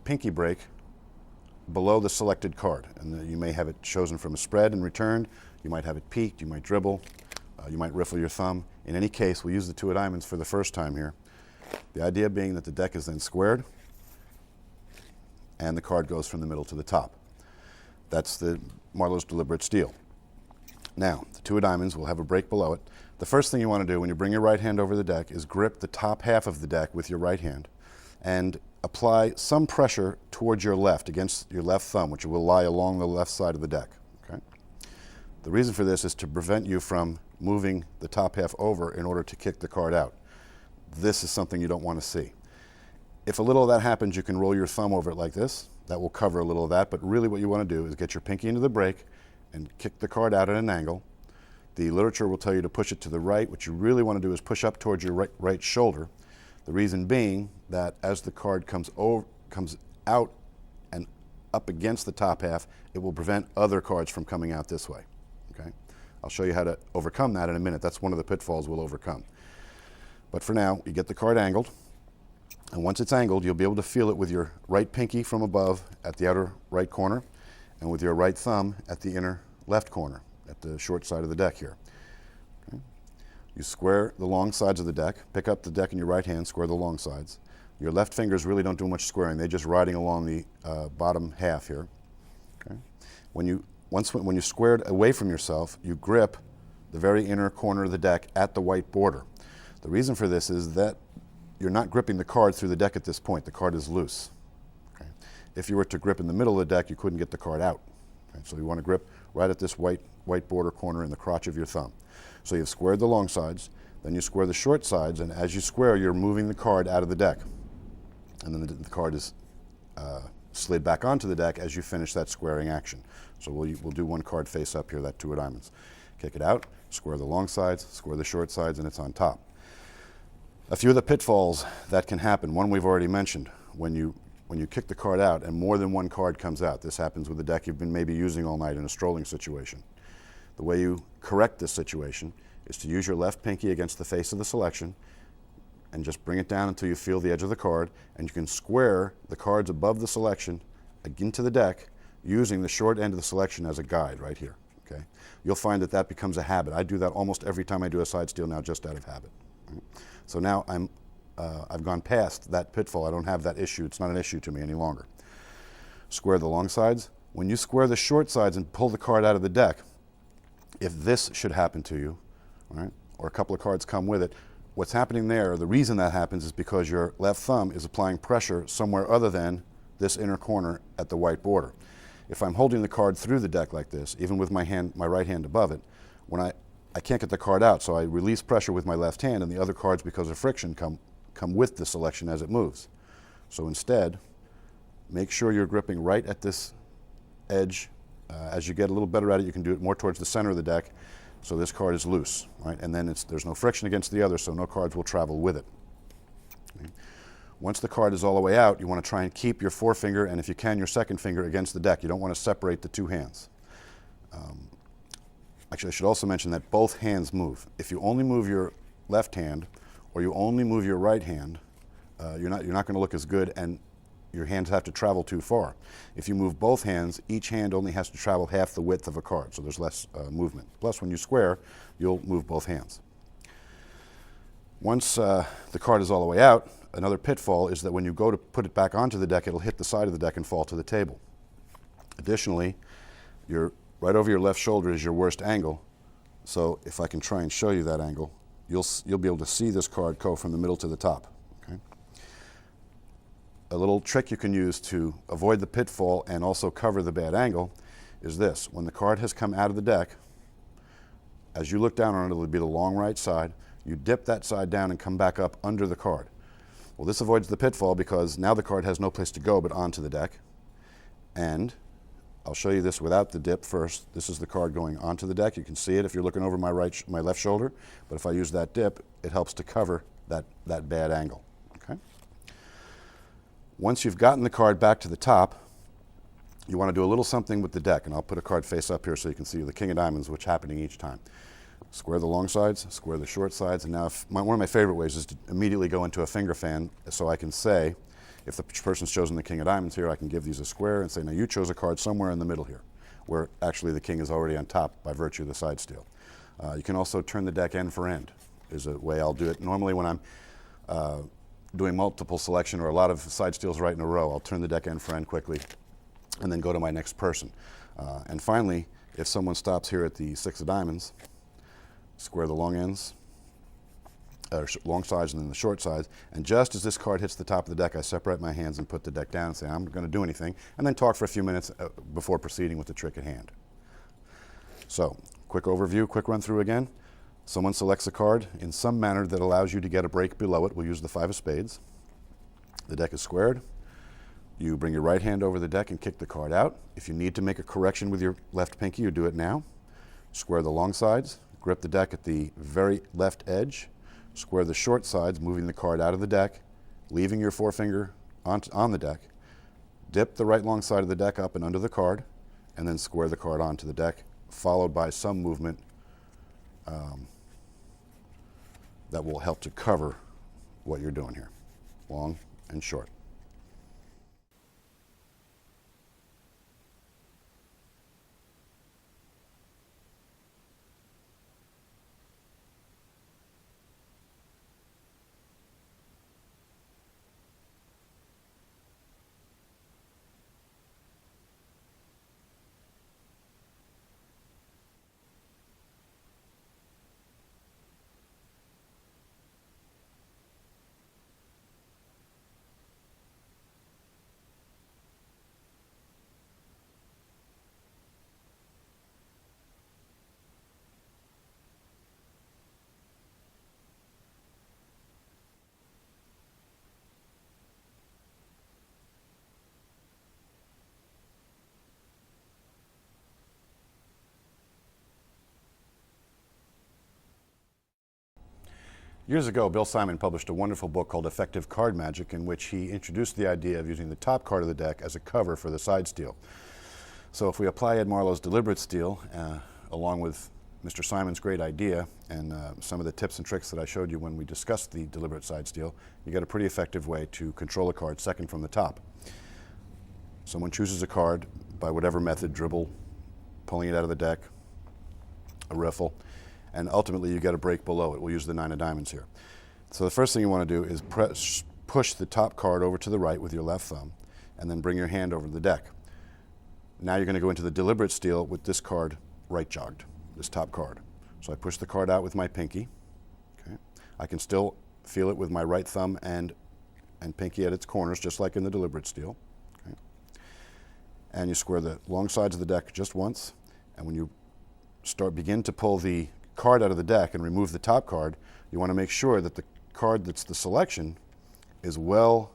pinky break below the selected card. And you may have it chosen from a spread and returned. You might have it peeked. You might dribble. You might riffle your thumb. In any case, we'll use the 2 of diamonds for the first time here. The idea being that the deck is then squared and the card goes from the middle to the top. That's the Marlowe's deliberate steal. Now, the 2 of diamonds will have a break below it. The first thing you want to do when you bring your right hand over the deck is grip the top half of the deck with your right hand and apply some pressure towards your left, against your left thumb, which will lie along the left side of the deck. Okay? The reason for this is to prevent you from moving the top half over in order to kick the card out. This is something you don't want to see. If a little of that happens, you can roll your thumb over it like this. That will cover a little of that, but really what you want to do is get your pinky into the break and kick the card out at an angle. The literature will tell you to push it to the right. What you really want to do is push up towards your right shoulder. The reason being that as the card comes out and up against the top half, it will prevent other cards from coming out this way. Okay? I'll show you how to overcome that in a minute. That's one of the pitfalls we'll overcome. But for now, you get the card angled. And once it's angled, you'll be able to feel it with your right pinky from above at the outer right corner and with your right thumb at the inner left corner at the short side of the deck here. Okay. You square the long sides of the deck, pick up the deck in your right hand, square the long sides. Your left fingers really don't do much squaring. They're just riding along the bottom half here. Okay. When you squared away from yourself, you grip the very inner corner of the deck at the white border. The reason for this is that you're not gripping the card through the deck at this point. The card is loose. Okay. If you were to grip in the middle of the deck, you couldn't get the card out. Okay. So you want to grip right at this white border corner in the crotch of your thumb. So you've squared the long sides, then you square the short sides, and as you square, you're moving the card out of the deck. And then the card is slid back onto the deck as you finish that squaring action. So we'll do one card face up here, that 2 of diamonds. Kick it out, square the long sides, square the short sides, and it's on top. A few of the pitfalls that can happen. One we've already mentioned. When you kick the card out and more than one card comes out, this happens with a deck you've been maybe using all night in a strolling situation. The way you correct this situation is to use your left pinky against the face of the selection and just bring it down until you feel the edge of the card, and you can square the cards above the selection into the deck using the short end of the selection as a guide right here. Okay? You'll find that that becomes a habit. I do that almost every time I do a side steal now, just out of habit. Right? So now I've gone past that pitfall. I don't have that issue. It's not an issue to me any longer. Square the long sides. When you square the short sides and pull the card out of the deck, if this should happen to you, right, or a couple of cards come with it, what's happening there, the reason that happens is because your left thumb is applying pressure somewhere other than this inner corner at the white border. If I'm holding the card through the deck like this, even with my right hand above it, when I can't get the card out, so I release pressure with my left hand, and the other cards, because of friction, come with the selection as it moves. So instead, make sure you're gripping right at this edge. As you get a little better at it, you can do it more towards the center of the deck, so this card is loose, right? And then there's no friction against the other, so no cards will travel with it. Okay. Once the card is all the way out, you want to try and keep your forefinger, and if you can, your second finger against the deck. You don't want to separate the two hands. Actually, I should also mention that both hands move. If you only move your left hand, or you only move your right hand, you're not going to look as good, and your hands have to travel too far. If you move both hands, each hand only has to travel half the width of a card, so there's less movement. Plus, when you square, you'll move both hands. Once the card is all the way out, another pitfall is that when you go to put it back onto the deck, it'll hit the side of the deck and fall to the table. Additionally, right over your left shoulder is your worst angle, so if I can try and show you that angle, you'll be able to see this card go from the middle to the top. Okay? A little trick you can use to avoid the pitfall and also cover the bad angle is this. When the card has come out of the deck, as you look down on it, it'll be the long right side. You dip that side down and come back up under the card. Well, this avoids the pitfall because now the card has no place to go but onto the deck. And I'll show you this without the dip first. This is the card going onto the deck. You can see it if you're looking over my left shoulder, but if I use that dip, it helps to cover that bad angle. Okay? Once you've gotten the card back to the top, you want to do a little something with the deck, and I'll put a card face up here so you can see the king of diamonds, which is happening each time. Square the long sides, square the short sides, and now one of my favorite ways is to immediately go into a finger fan, so I can say, if the person's chosen the king of diamonds here, I can give these a square and say, now you chose a card somewhere in the middle here, where actually the king is already on top by virtue of the side steal. You can also turn the deck end for end, is a way I'll do it. Normally when I'm doing multiple selection or a lot of side steals right in a row, I'll turn the deck end for end quickly and then go to my next person. And finally, if someone stops here at the six of diamonds, square the long ends, long sides and then the short sides, and just as this card hits the top of the deck, I separate my hands and put the deck down and say, I'm going to do anything, and then talk for a few minutes before proceeding with the trick at hand. So, quick overview, quick run through again. Someone selects a card in some manner that allows you to get a break below it. We'll use the five of spades. The deck is squared. You bring your right hand over the deck and kick the card out. If you need to make a correction with your left pinky, you do it now. Square the long sides. Grip the deck at the very left edge. Square the short sides, moving the card out of the deck, leaving your forefinger on the deck. Dip the right long side of the deck up and under the card, and then square the card onto the deck, followed by some movement that will help to cover what you're doing here, long and short. Years ago, Bill Simon published a wonderful book called Effective Card Magic, in which he introduced the idea of using the top card of the deck as a cover for the side steal. So if we apply Ed Marlowe's deliberate steal, along with Mr. Simon's great idea and some of the tips and tricks that I showed you when we discussed the deliberate side steal, you get a pretty effective way to control a card second from the top. Someone chooses a card by whatever method, dribble, pulling it out of the deck, a riffle, and ultimately you get a break below it. We'll use the nine of diamonds here. So the first thing you want to do is push the top card over to the right with your left thumb, and then bring your hand over the deck. Now you're going to go into the deliberate steal with this card right jogged, this top card. So I push the card out with my pinky. Okay. I can still feel it with my right thumb and pinky at its corners, just like in the deliberate steal. Okay. And you square the long sides of the deck just once, and when you begin to pull the card out of the deck and remove the top card, you want to make sure that the card that's the selection is well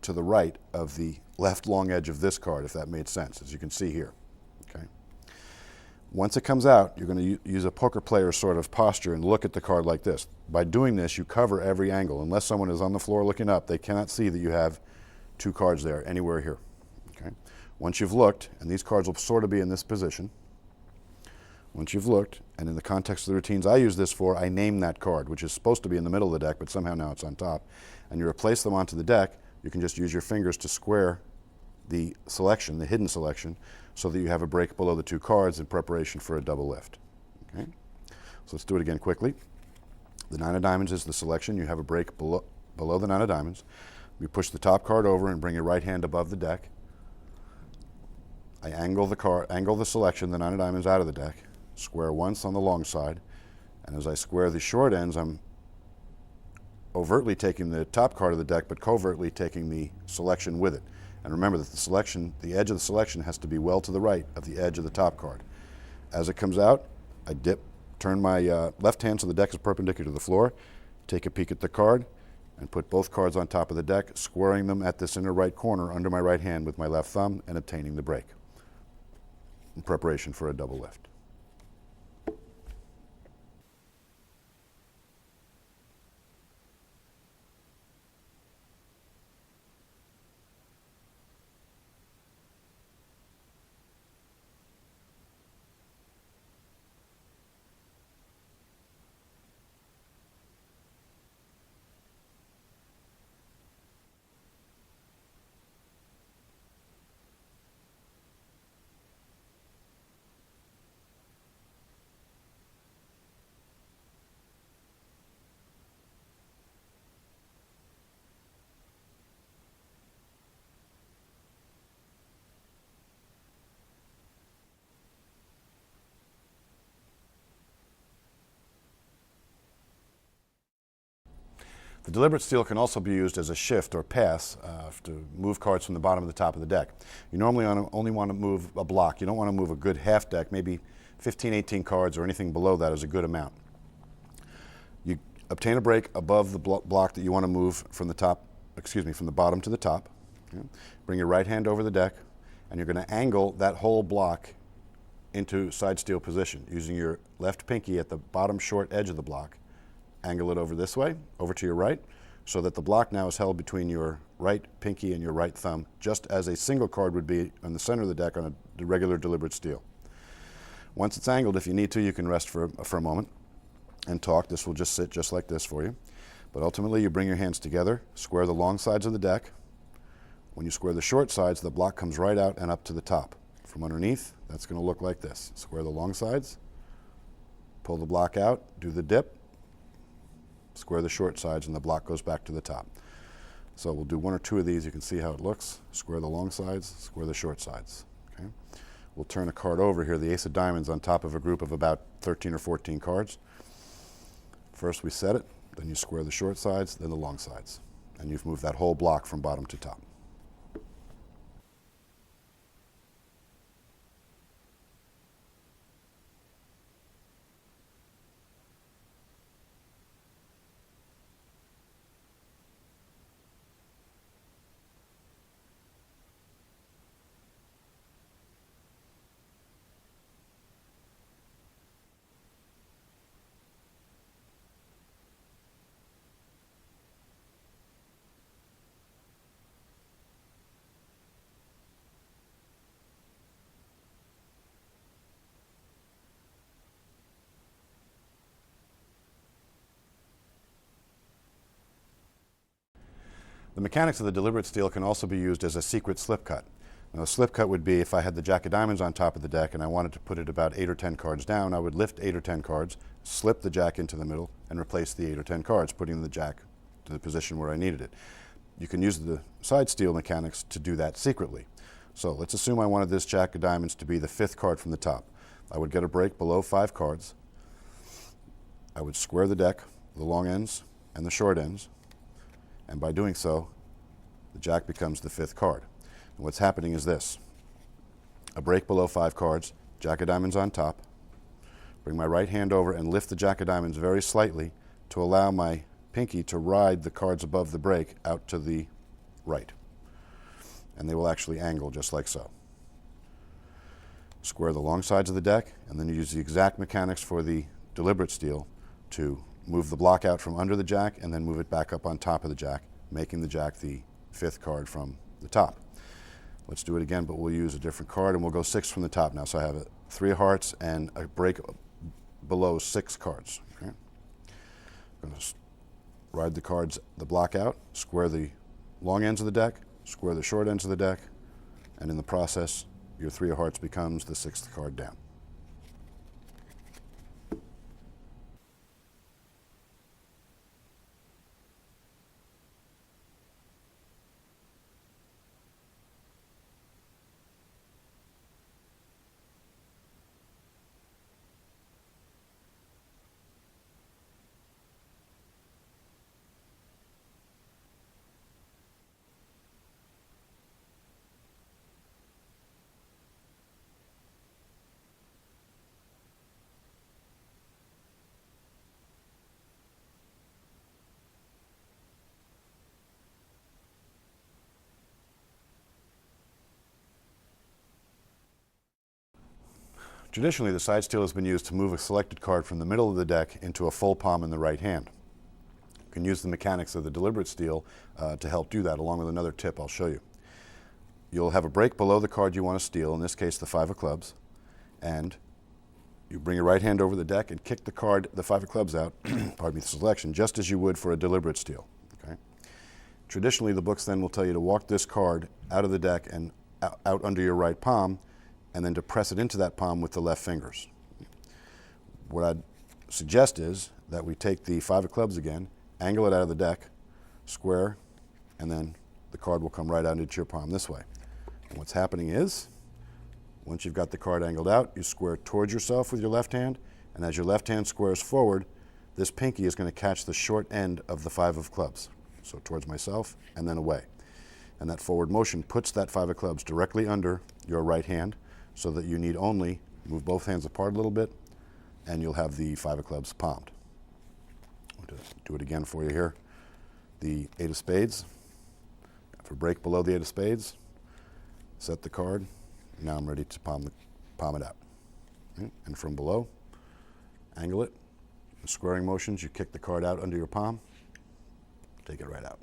to the right of the left long edge of this card, if that made sense, as you can see here. Okay. Once it comes out, you're going to use a poker player sort of posture and look at the card like this. By doing this, you cover every angle. Unless someone is on the floor looking up, they cannot see that you have two cards there anywhere here. Okay. Once you've looked, and these cards will sort of be in this position, once you've looked, and in the context of the routines I use this for, I name that card, which is supposed to be in the middle of the deck, but somehow now it's on top, and you replace them onto the deck, you can just use your fingers to square the selection, the hidden selection, so that you have a break below the two cards in preparation for a double lift. Okay? So let's do it again quickly. The nine of diamonds is the selection. You have a break below the nine of diamonds. You push the top card over and bring your right hand above the deck. I angle the selection, the nine of diamonds, out of the deck, square once on the long side, and as I square the short ends, I'm overtly taking the top card of the deck, but covertly taking the selection with it. And remember that the edge of the selection has to be well to the right of the edge of the top card. As it comes out, I turn my left hand so the deck is perpendicular to the floor, take a peek at the card, and put both cards on top of the deck, squaring them at this inner right corner under my right hand with my left thumb and obtaining the break in preparation for a double lift. The deliberate steal can also be used as a shift or pass to move cards from the bottom to the top of the deck. You normally only want to move a block. You don't want to move a good half deck. Maybe 15, 18 cards or anything below that is a good amount. You obtain a break above the block that you want to move from the bottom to the top. Okay. Bring your right hand over the deck, and you're going to angle that whole block into side steal position using your left pinky at the bottom short edge of the block. Angle it over this way, over to your right, so that the block now is held between your right pinky and your right thumb, just as a single card would be on the center of the deck on a regular deliberate steal. Once it's angled, if you need to, you can rest for a moment and talk. This will just sit just like this for you. But ultimately, you bring your hands together, square the long sides of the deck. When you square the short sides, the block comes right out and up to the top. From underneath, that's going to look like this. Square the long sides, pull the block out, do the dip, square the short sides, and the block goes back to the top. So we'll do one or two of these. You can see how it looks. Square the long sides, square the short sides. Okay. We'll turn a card over here, the ace of diamonds, on top of a group of about 13 or 14 cards. First we set it, then you square the short sides, then the long sides. And you've moved that whole block from bottom to top. The mechanics of the deliberate steal can also be used as a secret slip cut. Now, a slip cut would be if I had the jack of diamonds on top of the deck and I wanted to put it about 8 or 10 cards down, I would lift 8 or 10 cards, slip the jack into the middle, and replace the 8 or 10 cards, putting the jack to the position where I needed it. You can use the side steal mechanics to do that secretly. So let's assume I wanted this jack of diamonds to be the 5th card from the top. I would get a break below 5 cards. I would square the deck, the long ends and the short ends, and by doing so, the jack becomes the 5th card. And what's happening is this. A break below 5 cards, jack of diamonds on top, bring my right hand over and lift the jack of diamonds very slightly to allow my pinky to ride the cards above the break out to the right. And they will actually angle just like so. Square the long sides of the deck, and then you use the exact mechanics for the deliberate steal to move the block out from under the jack and then move it back up on top of the jack, making the jack the 5th card from the top. Let's do it again, but we'll use a different card, and we'll go 6 from the top now. So I have 3 hearts and a break below 6 cards. Okay? I'm going to ride the cards, the block out, square the long ends of the deck, square the short ends of the deck, and in the process, your 3 of hearts becomes the 6th card down. Traditionally, the side steal has been used to move a selected card from the middle of the deck into a full palm in the right hand. You can use the mechanics of the deliberate steal to help do that, along with another tip I'll show you. You'll have a break below the card you want to steal, in this case the 5 of clubs, and you bring your right hand over the deck and kick the card, the 5 of clubs out, pardon me, the selection, just as you would for a deliberate steal. Okay? Traditionally, the books then will tell you to walk this card out of the deck and out under your right palm, and then to press it into that palm with the left fingers. What I'd suggest is that we take the 5 of clubs again, angle it out of the deck, square, and then the card will come right out into your palm this way. And what's happening is, once you've got the card angled out, you square towards yourself with your left hand, and as your left hand squares forward, this pinky is going to catch the short end of the 5 of clubs. So towards myself and then away. And that forward motion puts that 5 of clubs directly under your right hand, so that you need only move both hands apart a little bit, and you'll have the 5 of clubs palmed. I'll do it again for you here. The 8 of spades. If a break below the 8 of spades, set the card. Now I'm ready to palm it out. Okay? And from below, angle it. In squaring motions, you kick the card out under your palm, take it right out.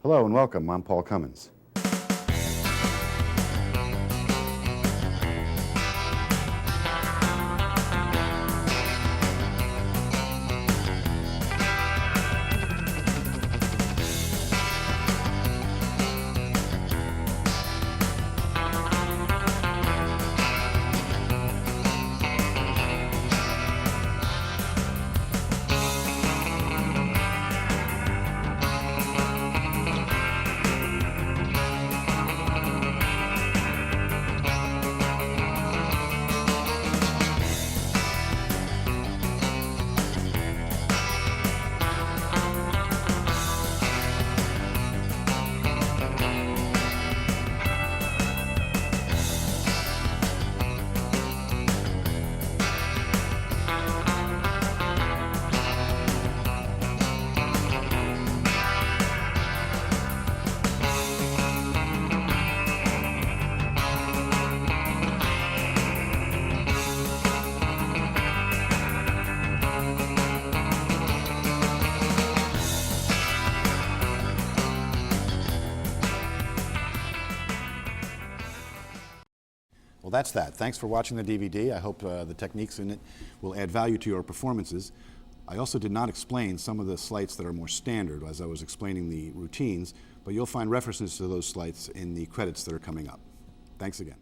Hello and welcome. I'm Paul Cummins. that's that. Thanks for watching the DVD. I hope the techniques in it will add value to your performances. I also did not explain some of the sleights that are more standard as I was explaining the routines, but you'll find references to those sleights in the credits that are coming up. Thanks again.